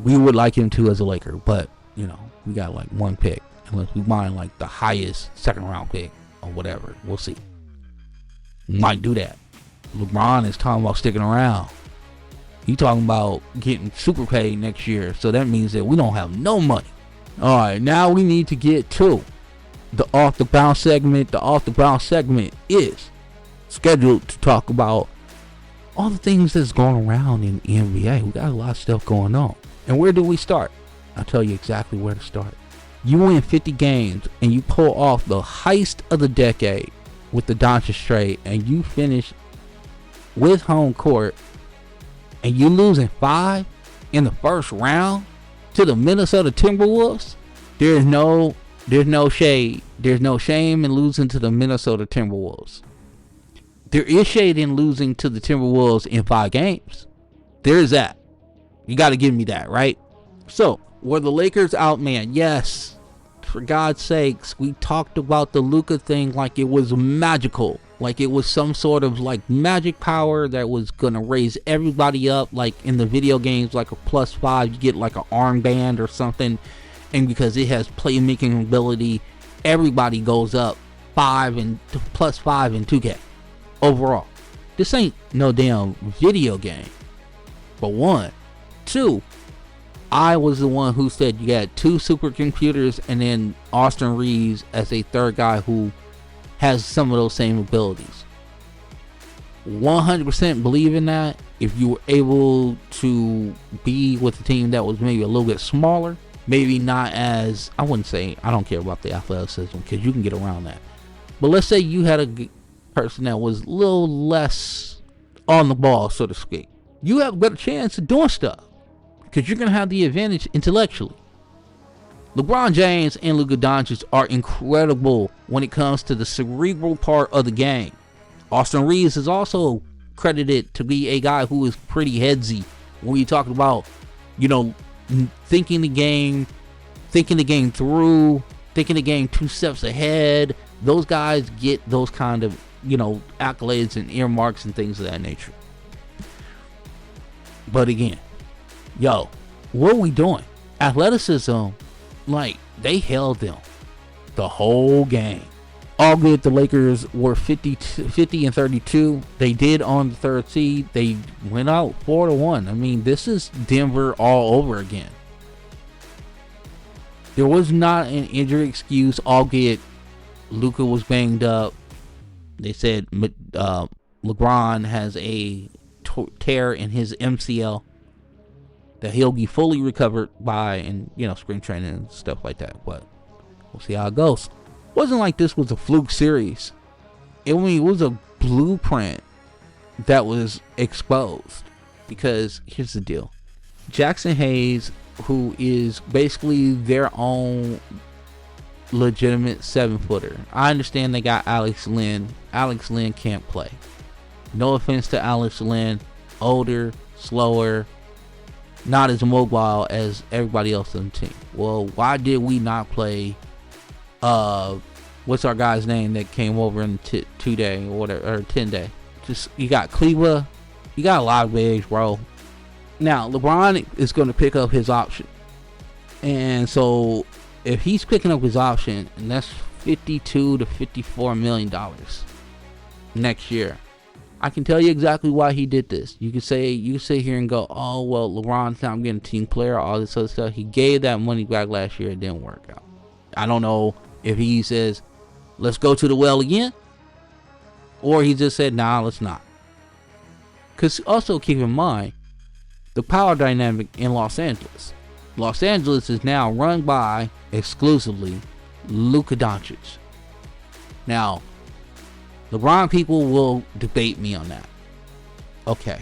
We would like him too as a Laker, but we got like one pick, unless we mind like the highest second round pick or whatever. We'll see. We might do that. LeBron is talking about sticking around. He talking about getting super paid next year, so that means that we don't have no money. All right, now we need to get to the off the bounce segment. The off the bounce segment is scheduled to talk about all the things that's going around in the NBA. We got a lot of stuff going on. And where do we start? I'll tell you exactly where to start. You win 50 games and you pull off the heist of the decade with the Doncic trade, and you finish with home court, and you losing 5 in the first round to the Minnesota Timberwolves. There's no shade. There's no shame in losing to the Minnesota Timberwolves. There is shade in losing to the Timberwolves in 5 games. There is that. You got to give me that, right? So, were the Lakers outmanned? Yes. For God's sakes, we talked about the Luka thing like it was magical. Like it was some sort of like magic power that was going to raise everybody up. Like in the video games, like a +5, you get like an armband or something. And because it has playmaking ability, everybody goes up +5 in 2K. Overall, this ain't no damn video game. But 1, 2, I was the one who said you got 2 supercomputers and then Austin Reeves as a third guy who has some of those same abilities. 100% believe in that. If you were able to be with a team that was maybe a little bit smaller, maybe not as, I wouldn't say, I don't care about the athleticism because you can get around that. But let's say you had a person that was a little less on the ball, so to speak. You have a better chance of doing stuff because you're going to have the advantage intellectually. LeBron James and Luka Doncic are incredible when it comes to the cerebral part of the game. Austin Reeves is also credited to be a guy who is pretty headsy when you talk about, thinking the game through, thinking the game 2 steps ahead. Those guys get those kind of, accolades and earmarks and things of that nature. But again, what are we doing? Athleticism, they held them the whole game. All good, the Lakers were 50 and 32. They did on the 3rd seed. They went out 4-1. I mean, this is Denver all over again. There was not an injury excuse. All good, Luka was banged up. They said LeBron has a tear in his MCL that he'll be fully recovered by, and spring training and stuff like that. But we'll see how it goes. It wasn't like this was a fluke series. It was a blueprint that was exposed. Because here's the deal: Jackson Hayes, who is basically their own legitimate 7-footer. I understand they got Alex Len. Alex Len can't play. No offense to Alex Len, older, slower, not as mobile as everybody else on the team. Well, why did we not play what's our guy's name that came over in the 2-day or whatever, or 10-day? Just, you got Cleveland, you got a lot of bigs, bro. Now LeBron is going to pick up his option, and so if he's picking up his option, and that's $52 to $54 million next year, I can tell you exactly why he did this. You can sit here and go, oh well, LeBron's not getting a team player, all this other stuff. He gave that money back last year, it didn't work out. I don't know if he says, let's go to the well again, or he just said, nah, let's not. Because also keep in mind the power dynamic in Los Angeles. Los Angeles is now run by exclusively Luka Doncic. Now, LeBron people will debate me on that. Okay,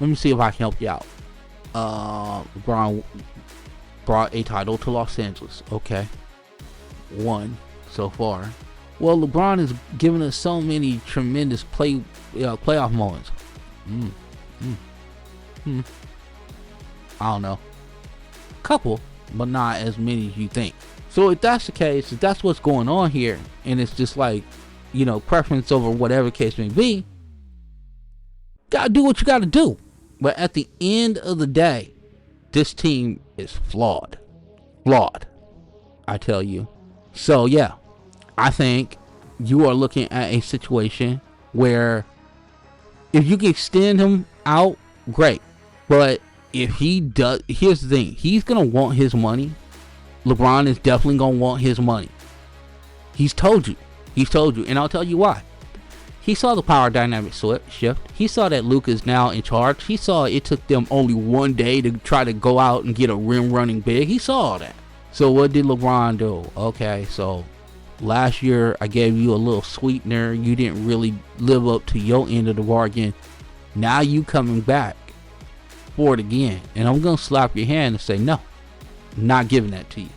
let me see if I can help you out. LeBron brought a title to Los Angeles. Okay, one so far. Well, LeBron has given us so many tremendous playoff moments. I don't know, couple, but not as many as you think. So if that's the case, if that's what's going on here, and it's just like, preference over whatever case may be, gotta do what you gotta do. But at the end of the day, this team is flawed, I tell you. So yeah, I think you are looking at a situation where if you can extend him out, great. But if he does, here's the thing, he's gonna want his money. LeBron is definitely gonna want his money. He's told you, and I'll tell you why. He saw the power dynamic shift. He saw that Luka is now in charge. He saw it took them only one day to try to go out and get a rim running big. He saw all that. So what did LeBron do? Okay, so last year I gave you a little sweetener. You didn't really live up to your end of the bargain. Now you coming back for it again, and I'm gonna slap your hand and say no, I'm not giving that to you.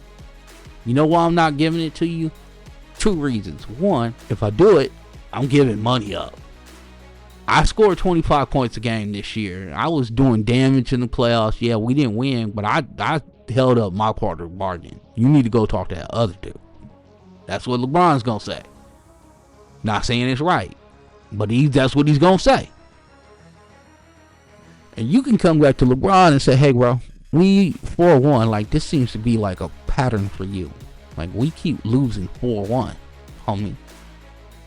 You know why I'm not giving it to you? Two reasons. One, if I do it, I'm giving money up. I scored 25 points a game this year. I was doing damage in the playoffs. Yeah, we didn't win, but I held up my part of the bargain. You need to go talk to that other dude. That's what LeBron's gonna say. Not saying it's right, but that's what he's gonna say. And you can come back to LeBron and say, hey bro, we 4-1, like this seems to be like a pattern for you. Like we keep losing 4-1, homie.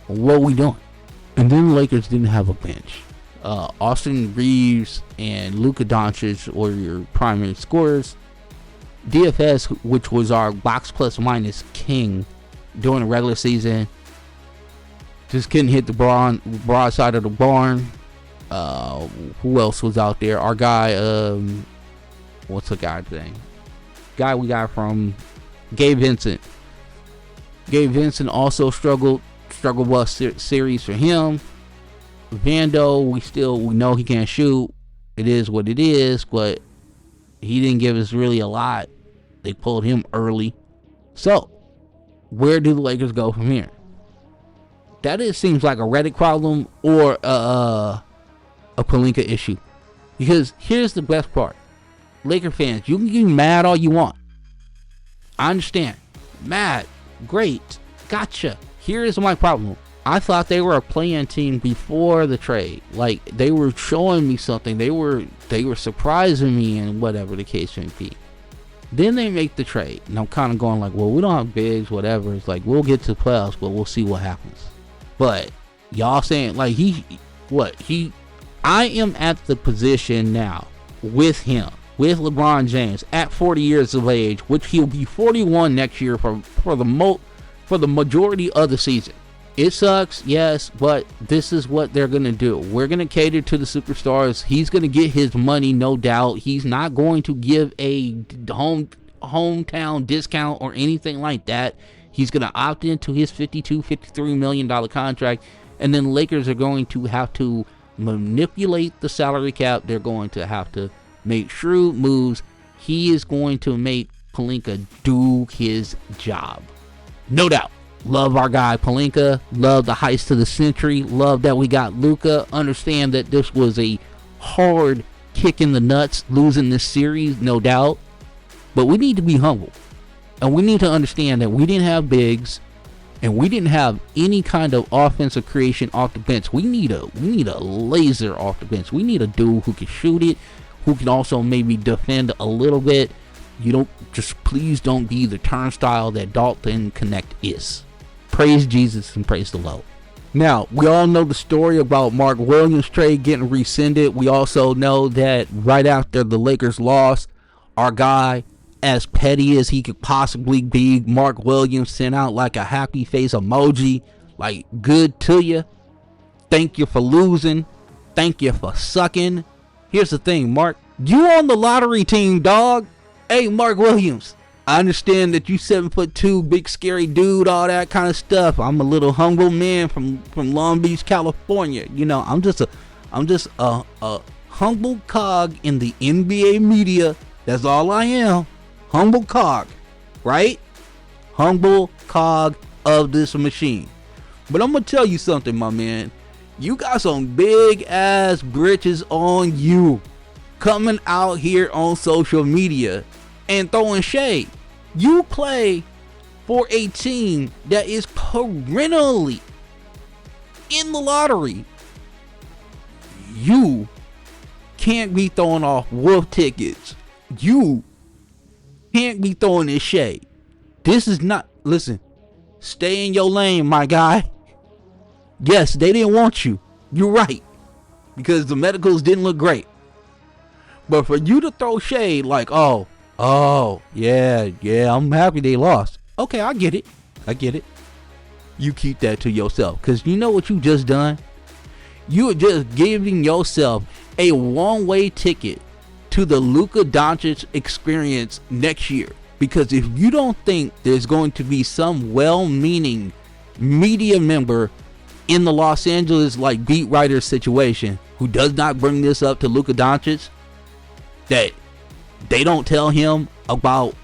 What are we doing? And then the Lakers didn't have a bench. Austin Reeves and Luka Doncic were your primary scorers. DFS, which was our box plus minus king during the regular season, just couldn't hit the broad side of the barn. Who else was out there? Our guy, what's the guy's name? Guy we got from Gabe Vincent. Gabe Vincent also struggle bus series for him. Vando, we know he can't shoot. It is what it is, but he didn't give us really a lot. They pulled him early. So, where do the Lakers go from here? That seems like a Reddit problem or a Pelinka issue. Because here's the best part. Laker fans, you can get mad all you want. I understand. Mad. Great. Gotcha. Here is my problem. I thought they were a play-in team before the trade. Like, they were showing me something. They were surprising me, and whatever the case may be. Then they make the trade. And I'm kind of going like, well, we don't have bigs, whatever. It's like, we'll get to the playoffs, but we'll see what happens. But y'all saying, like, I am at the position now with him, with LeBron James at 40 years of age, which he'll be 41 next year for the majority of the season. It sucks, yes, but this is what they're going to do. We're going to cater to the superstars. He's going to get his money, no doubt. He's not going to give a hometown discount or anything like that. He's going to opt into his $53 million contract, and then Lakers are going to have to manipulate the salary cap. They're going to have to make shrewd moves. He is going to make Pelinka do his job. No doubt. Love our guy Pelinka. Love the heist of the century. Love that we got Luka. Understand that this was a hard kick in the nuts losing this series, no doubt. But we need to be humble. And we need to understand that we didn't have bigs. And we didn't have any kind of offensive creation off the bench. We need a laser off the bench. We need a dude who can shoot it, who can also maybe defend a little bit. Please don't be the turnstile that Dalton Connect is. Praise Jesus and praise the Lord. Now, we all know the story about Mark Williams trade getting rescinded. We also know that right after the Lakers lost, our guy, as petty as he could possibly be, Mark Williams sent out like a happy face emoji, like, good to you. Thank you for losing. Thank you for sucking. Here's the thing, Mark. You on the lottery team, dog. Hey, Mark Williams. I understand that you 7'2", big scary dude, all that kind of stuff. I'm a little humble man from Long Beach, California. You know, I'm just a humble cog in the NBA media. That's all I am. Humble cog, right? Humble cog of this machine. But I'm gonna tell you something, my man. You got some big ass britches on you, coming out here on social media and throwing shade. You play for a team that is perennially in the lottery. You can't be throwing off wolf tickets. You can't be throwing this shade. This is not, listen, stay in your lane, my guy. Yes, they didn't want you. You're right. Because the medicals didn't look great. But for you to throw shade like, oh, yeah, I'm happy they lost. Okay, I get it. You keep that to yourself. Because you know what you just done? You are just giving yourself a one-way ticket to the Luka Doncic experience next year. Because if you don't think there's going to be some well-meaning media member in the Los Angeles like beat writer situation who does not bring this up to Luka Doncic, that they don't tell him about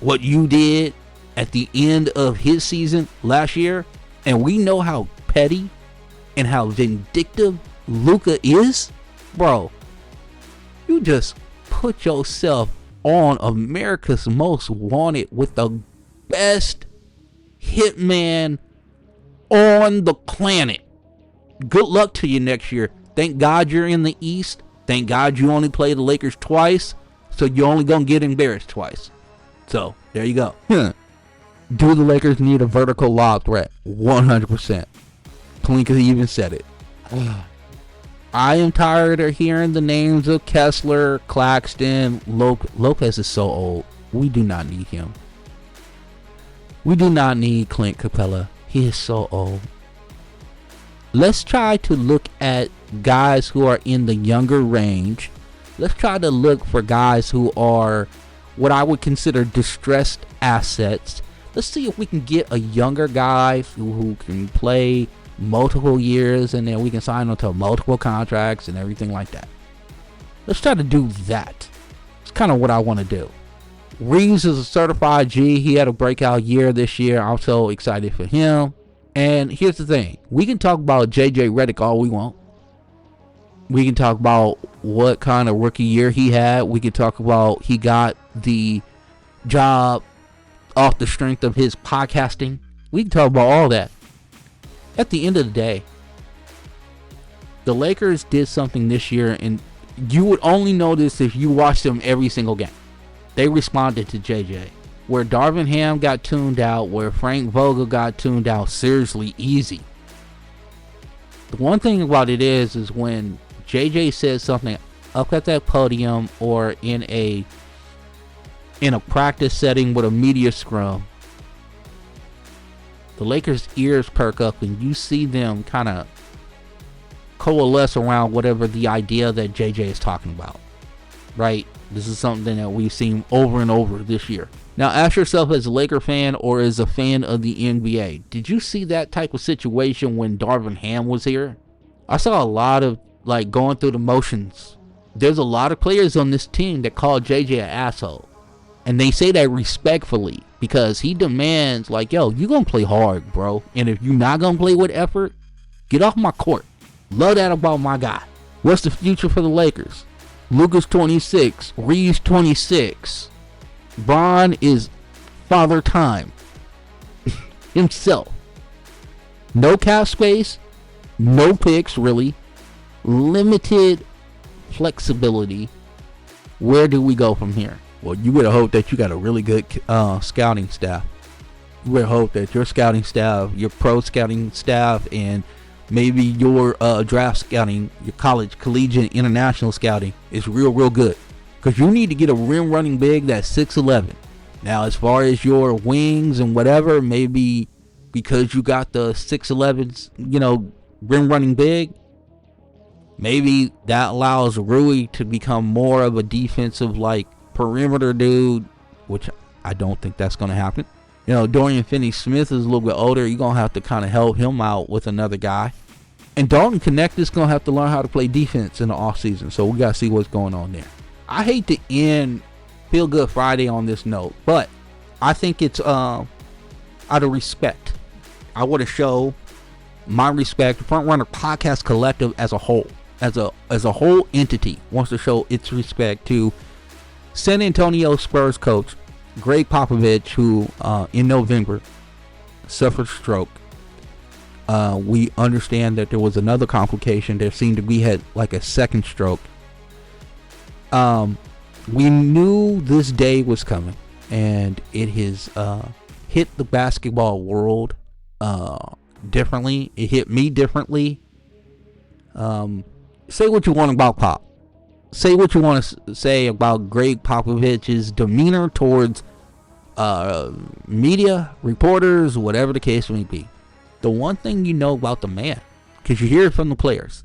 what you did at the end of his season last year, and we know how petty and how vindictive Luka is, bro, you just put yourself on America's Most Wanted with the best hitman on the planet. Good luck to you next year. Thank God you're in the East. Thank God you only play the Lakers twice, so you're only gonna get embarrassed twice. So there you go. Do the Lakers need a vertical lob threat? 100%. Pelinka even said it. I am tired of hearing the names of Kessler, Claxton, Lopez is so old. We do not need him. We do not need Clint Capella. He is so old. Let's try to look at guys who are in the younger range. Let's try to look for guys who are what I would consider distressed assets. Let's see if we can get a younger guy who can play multiple years, and then we can sign him to multiple contracts and everything like that. Let's try to do that. It's kind of what I want to do. Reeves is a certified G. He had a breakout year this year. I'm so excited for him. And here's the thing. We can talk about JJ Redick all we want. We can talk about what kind of rookie year he had. We can talk about he got the job off the strength of his podcasting. We can talk about all that. At the end of the day, the Lakers did something this year, and you would only know this if you watched them every single game. They responded to JJ. Where Darvin Ham got tuned out, where Frank Vogel got tuned out, seriously easy. The one thing about it is when JJ says something up at that podium or in a practice setting with a media scrum, the Lakers' ears perk up and you see them kind of coalesce around whatever the idea that JJ is talking about, right? This is something that we've seen over and over this year. Now ask yourself, as a Laker fan or as a fan of the NBA, did you see that type of situation when Darvin Ham was here? I saw a lot of going through the motions. There's a lot of players on this team that call JJ an asshole. And they say that respectfully because he demands yo, you gonna play hard, bro. And if you're not gonna play with effort, get off my court. Love that about my guy. What's the future for the Lakers? Luka's 26. Reeves 26. Bron is father time himself. No cap space. No picks, really. Limited flexibility. Where do we go from here? Well, you better hope that you got a really good scouting staff. You better hope that your scouting staff, your pro scouting staff, and maybe your draft scouting, your college, collegiate, international scouting is real good. Because you need to get a rim running big that's 6'11". Now, as far as your wings and whatever, maybe because you got the 6'11s, rim running big, maybe that allows Rui to become more of a defensive, perimeter dude, which I don't think that's going to happen. Dorian Finney-Smith is a little bit older. You're going to have to kind of help him out with another guy. And Dalton Connect is going to have to learn how to play defense in the offseason. So we got to see what's going on there. I hate to end Feel Good Friday on this note, but I think it's out of respect. I want to show my respect. Front Runner Podcast Collective as a whole, as a whole entity, wants to show its respect to San Antonio Spurs coach Greg Popovich, who in November suffered stroke. We understand that there was another complication. There seemed to be had a second stroke. We knew this day was coming, and it has hit the basketball world differently. It hit me differently. Say what you want about Pop. Say what you want to say about Greg Popovich's demeanor towards media, reporters, whatever the case may be. The one thing you know about the man, because you hear it from the players,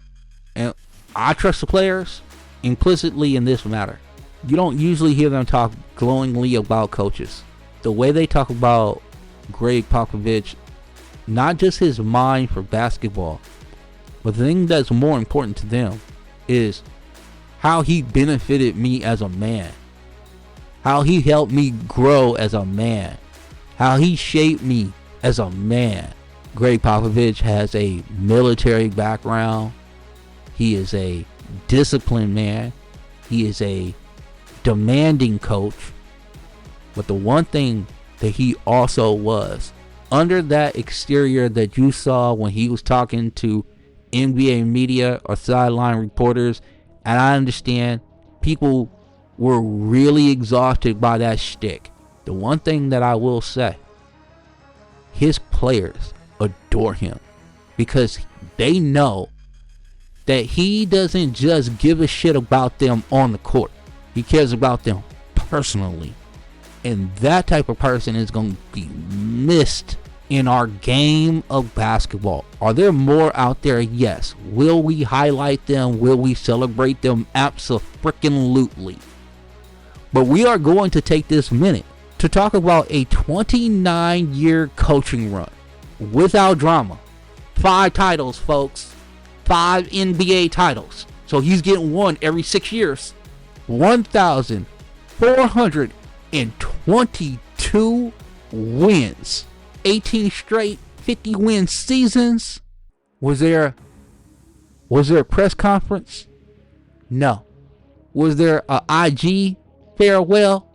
and I trust the players implicitly in this matter. You don't usually hear them talk glowingly about coaches. The way they talk about Greg Popovich, not just his mind for basketball, but the thing that's more important to them is how he benefited me as a man, how he helped me grow as a man, how he shaped me as a man. Greg Popovich has a military background. He is a disciplined man. He is a demanding coach. But the one thing that he also was, under that exterior that you saw when he was talking to NBA media or sideline reporters, and I understand people were really exhausted by that shtick. The one thing that I will say, his players adore him because they know that he doesn't just give a shit about them on the court. He cares about them personally. And that type of person is going to be missed in our game of basketball. Are there more out there? Yes. Will we highlight them? Will we celebrate them? Abso-freaking-lutely. But we are going to take this minute to talk about a 29-year coaching run without drama. 5 titles, folks. 5 NBA titles. So he's getting one every 6 years. 1,422 wins. 18 straight 50-win seasons. Was there a press conference? No. Was there a IG farewell?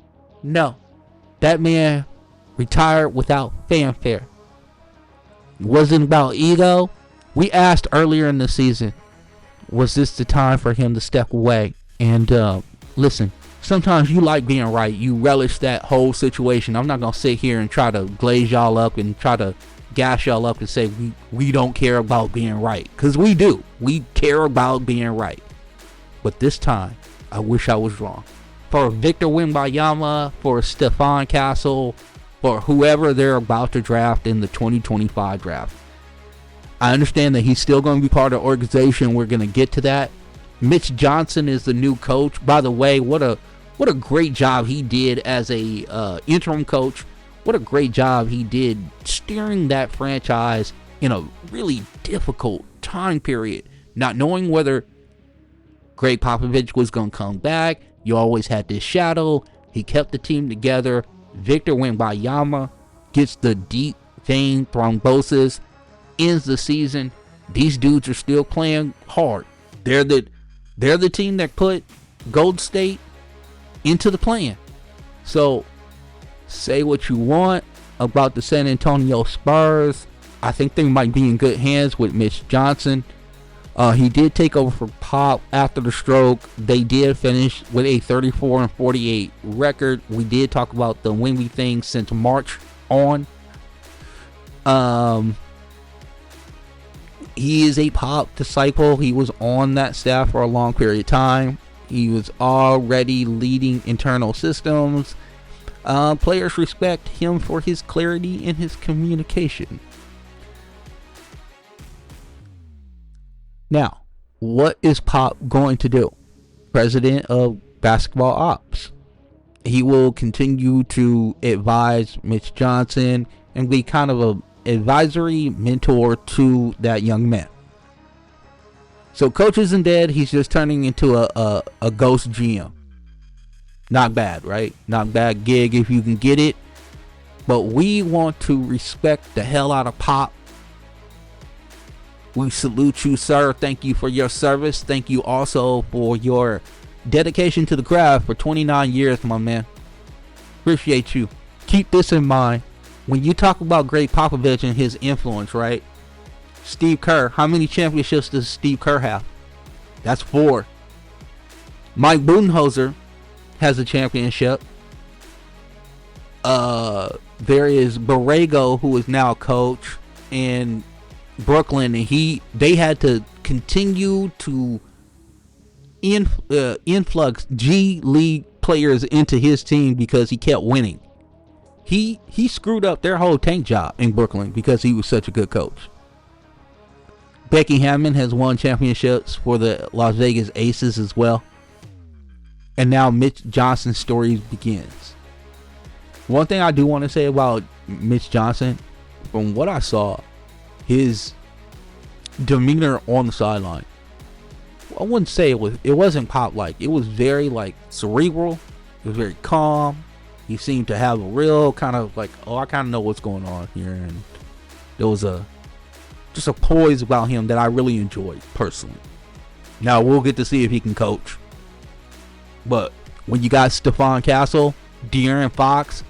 No. That man retired without fanfare. It wasn't about ego. We asked earlier in the season, was this the time for him to step away? And listen, sometimes you like being right. You relish that whole situation. I'm not going to sit here and try to glaze y'all up and try to gas y'all up and say we don't care about being right. Because we do. We care about being right. But this time, I wish I was wrong. For Victor Wembanyama, for Stephon Castle, for whoever they're about to draft in the 2025 draft. I understand that he's still going to be part of the organization. We're going to get to that. Mitch Johnson is the new coach. By the way, what a great job he did as a interim coach. What a great job he did steering that franchise in a really difficult time period. Not knowing whether Greg Popovich was going to come back. You always had this shadow. He kept the team together. Victor Wembanyama gets the deep vein thrombosis, ends the season. These dudes are still playing hard. They're the team that put Golden State into the play-in. So, say what you want about the San Antonio Spurs. I think they might be in good hands with Mitch Johnson. He did take over for Pop after the stroke. They did finish with a 34-48 record. We did talk about the Wemby thing since March on. He is a Pop disciple. He was on that staff for a long period of time. He was already leading internal systems. Players respect him for his clarity in his communication. Now, what is Pop going to do? President of Basketball Ops. He will continue to advise Mitch Johnson and be kind of an advisory mentor to that young man. So coach isn't dead. He's just turning into a ghost GM. Not bad, right? Not bad gig if you can get it. But we want to respect the hell out of Pop. We salute you, sir. Thank you for your service. Thank you also for your dedication to the craft for 29 years, my man. Appreciate you. Keep this in mind. When you talk about Greg Popovich and his influence, right? Steve Kerr. How many championships does Steve Kerr have? That's 4. Mike Budenholzer has a championship. There is Borrego, who is now a coach in Brooklyn, and they had to continue to influx G League players into his team because he kept winning. He screwed up their whole tank job in Brooklyn because he was such a good coach. Becky Hammond has won championships for the Las Vegas Aces as well. And now Mitch Johnson's story begins. One thing I do want to say about Mitch Johnson, from what I saw, his demeanor on the sideline, I wouldn't say it wasn't Pop like. It was very like cerebral. It was very calm. He seemed to have a real kind of like, oh, I kind of know what's going on here, and there was just a poise about him that I really enjoyed personally. Now we'll get to see if he can coach, but when you got Stephon Castle, De'Aaron Fox,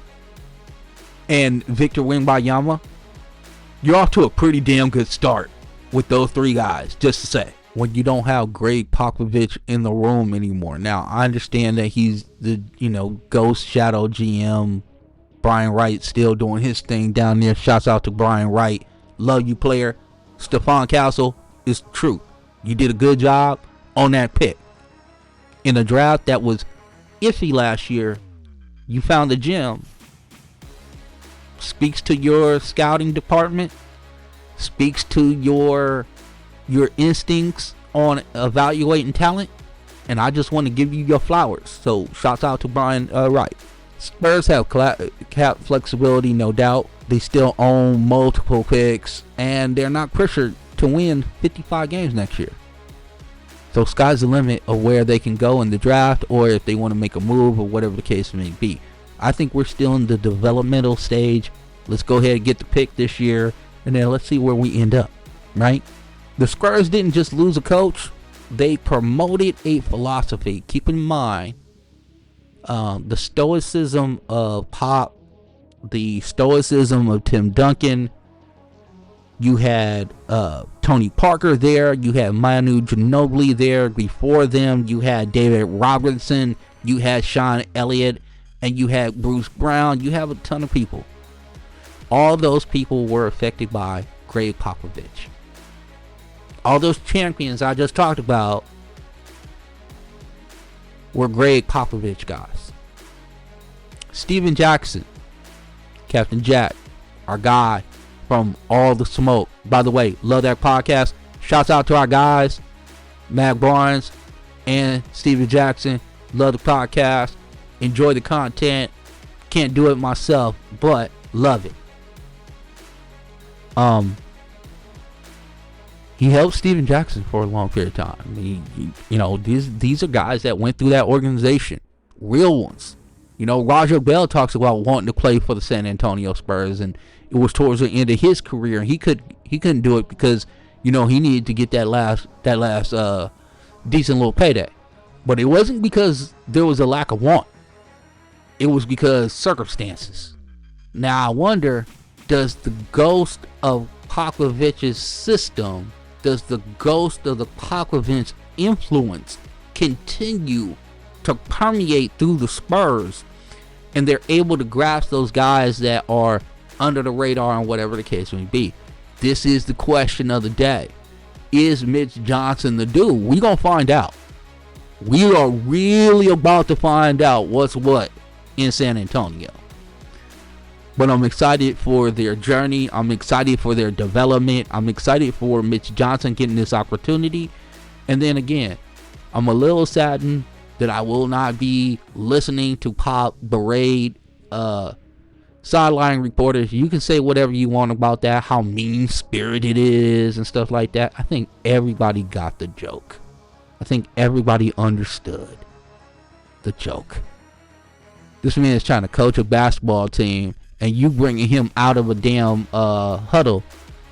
and Victor Wembanyama, you're off to a pretty damn good start with those 3 guys, just to say. When you don't have Greg Popovich in the room anymore. Now, I understand that he's the, ghost shadow GM. Brian Wright still doing his thing down there. Shouts out to Brian Wright. Love you, player. Stephon Castle is true. You did a good job on that pick. In a draft that was iffy last year, you found the gem. Speaks to your scouting department. Speaks to your instincts on evaluating talent, and I just want to give you your flowers. So shouts out to Brian Wright. Spurs have cap flexibility, no doubt. They still own multiple picks, and they're not pressured to win 55 games next year. So sky's the limit of where they can go in the draft, or if they want to make a move, or whatever the case may be. I think we're still in the developmental stage. Let's go ahead and get the pick this year, and then let's see where we end up, right? The Spurs didn't just lose a coach. They promoted a philosophy. Keep in mind, the stoicism of Pop, the stoicism of Tim Duncan. You had Tony Parker there. You had Manu Ginobili there. Before them, you had David Robinson. You had Sean Elliott. And you had Bruce Brown. You have a ton of people. All those people were affected by Greg Popovich. All those champions I just talked about were Greg Popovich guys. Steven Jackson, Captain Jack, our guy from All the Smoke. By the way, love that podcast. Shouts out to our guys, Matt Barnes and Steven Jackson. Love the podcast. Enjoy the content. Can't do it myself, but love it. He helped Steven Jackson for a long period of time. These are guys that went through that organization, real ones. Roger Bell talks about wanting to play for the San Antonio Spurs, and it was towards the end of his career, and he couldn't do it because he needed to get that last decent little payday. But it wasn't because there was a lack of want. It was because circumstances. Now I wonder, does the ghost of Popovich's system, does the ghost of the Popovich influence continue to permeate through the Spurs, and they're able to grasp those guys that are under the radar and whatever the case may be? This is the question of the day. Is Mitch Johnson the dude? We gonna find out. We are really about to find out what's what in San Antonio. But I'm excited for their journey. I'm excited for their development. I'm excited for Mitch Johnson getting this opportunity. And then again, I'm a little saddened that I will not be listening to Pop berate sideline reporters. You can say whatever you want about that, how mean-spirited it is and stuff like that. I think everybody got the joke. I think everybody understood the joke. This man is trying to coach a basketball team, and you bringing him out of a damn huddle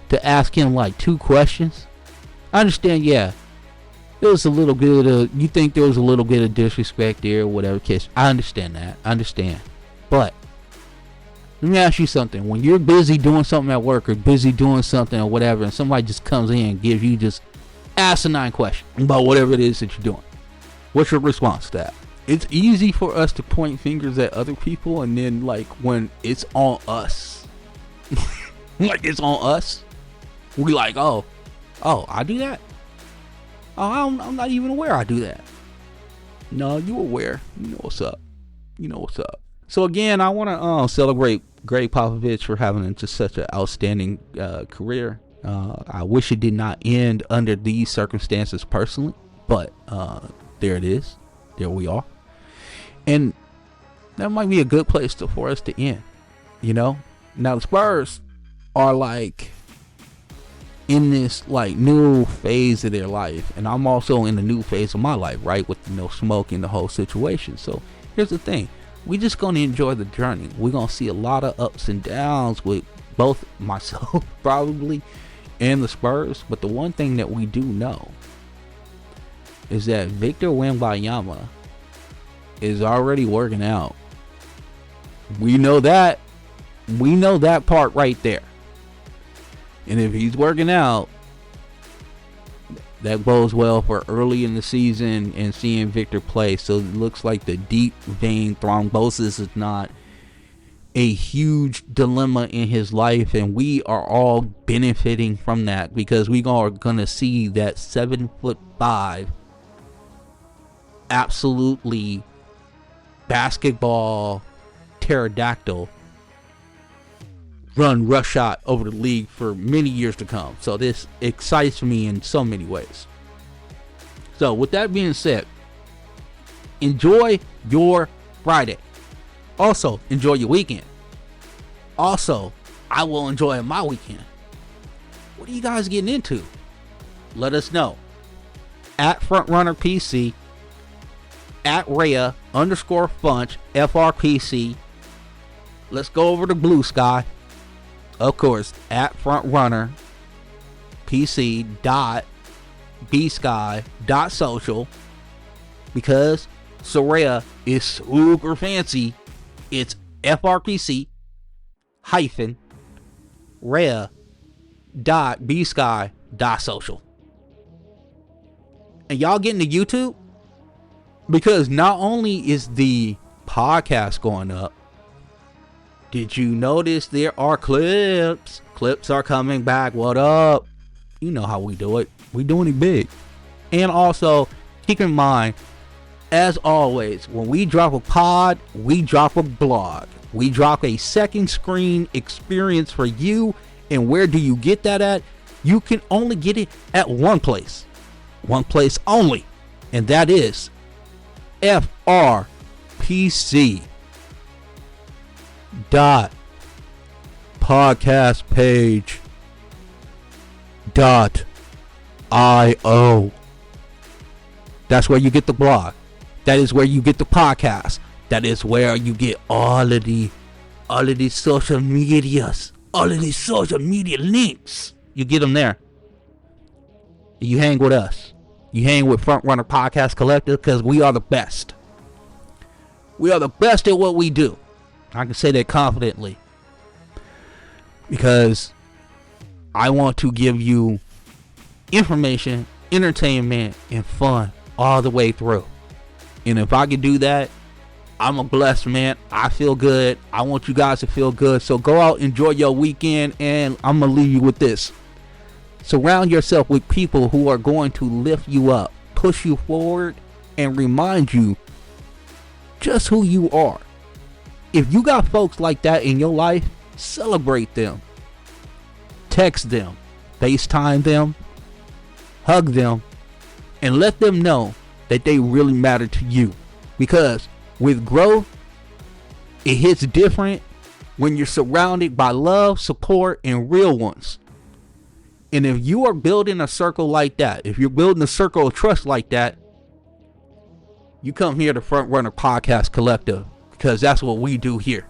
to ask him like 2 questions. I understand, yeah. There was a little bit of, you think there was a little bit of disrespect there or whatever case. I understand that. I understand. But let me ask you something. When you're busy doing something at work or busy doing something or whatever, and somebody just comes in and gives you just asinine question about whatever it is that you're doing, what's your response to that? It's easy for us to point fingers at other people, and then like when it's on us, like it's on us, we like, oh, I do that. Oh, I'm not even aware I do that. No, you aware. You know what's up. You know what's up. So again, I want to celebrate Greg Popovich for having just such an outstanding career. I wish it did not end under these circumstances personally, but there it is. There we are. And that might be a good place for us to end, you know? Now the Spurs are like in this like new phase of their life, and I'm also in the new phase of my life, right? With smoke and the whole situation. So here's the thing. We just gonna enjoy the journey. We're gonna see a lot of ups and downs with both myself probably and the Spurs. But the one thing that we do know is that Victor Wembanyama is already working out. We know that. We know that part right there. And if he's working out, that bodes well for early in the season and seeing Victor play. So it looks like the deep vein thrombosis is not a huge dilemma in his life, and we are all benefiting from that because we are gonna see that 7'5" absolutely basketball pterodactyl run rush shot over the league for many years to come. So this excites me in so many ways. So with that being said, enjoy your Friday. Also, enjoy your weekend. Also, I will enjoy my weekend. What are you guys getting into? Let us know. At FrontRunnerPC, at Rhea_Funch, FRPC. Let's go over to Blue Sky. Of course, at FrontRunner PC .bsky.social, because Soraya is super fancy. It's FRPC hyphen Rhea.bsky.social. And y'all getting to YouTube? Because not only is the podcast going up, did you notice there are clips? Clips are coming back. What up? You know how we do it. We doing it big. And also, keep in mind, as always, when we drop a pod, we drop a blog. We drop a second screen experience for you. And where do you get that at? You can only get it at one place. One place only. And that is FRPC podcast page .io. That's where you get the blog. That is where you get the podcast. That is where you get all of the social medias, all of these social media links. You get them there. You hang with us. You hang with Front Runner Podcast Collective because we are the best. We are the best at what we do. I can say that confidently. Because I want to give you information, entertainment, and fun all the way through. And if I can do that, I'm a blessed man. I feel good. I want you guys to feel good. So go out, enjoy your weekend, and I'm going to leave you with this. Surround yourself with people who are going to lift you up, push you forward, and remind you just who you are. If you got folks like that in your life, celebrate them. Text them, FaceTime them, hug them, and let them know that they really matter to you. Because with growth, it hits different when you're surrounded by love, support, and real ones. And if you are building a circle like that, if you're building a circle of trust like that, you come here to Front Runner Podcast Collective, because that's what we do here.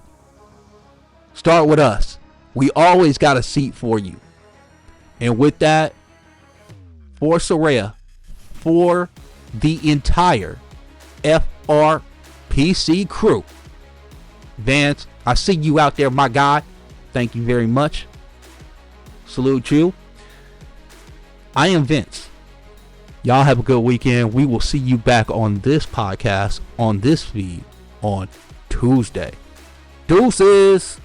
Start with us. We always got a seat for you. And with that, for Soraya, for the entire FRPC crew, Vance, I see you out there, my guy. Thank you very much. Salute you. I am Vince. Y'all have a good weekend. We will see you back on this podcast, on this feed, on Tuesday. Deuces.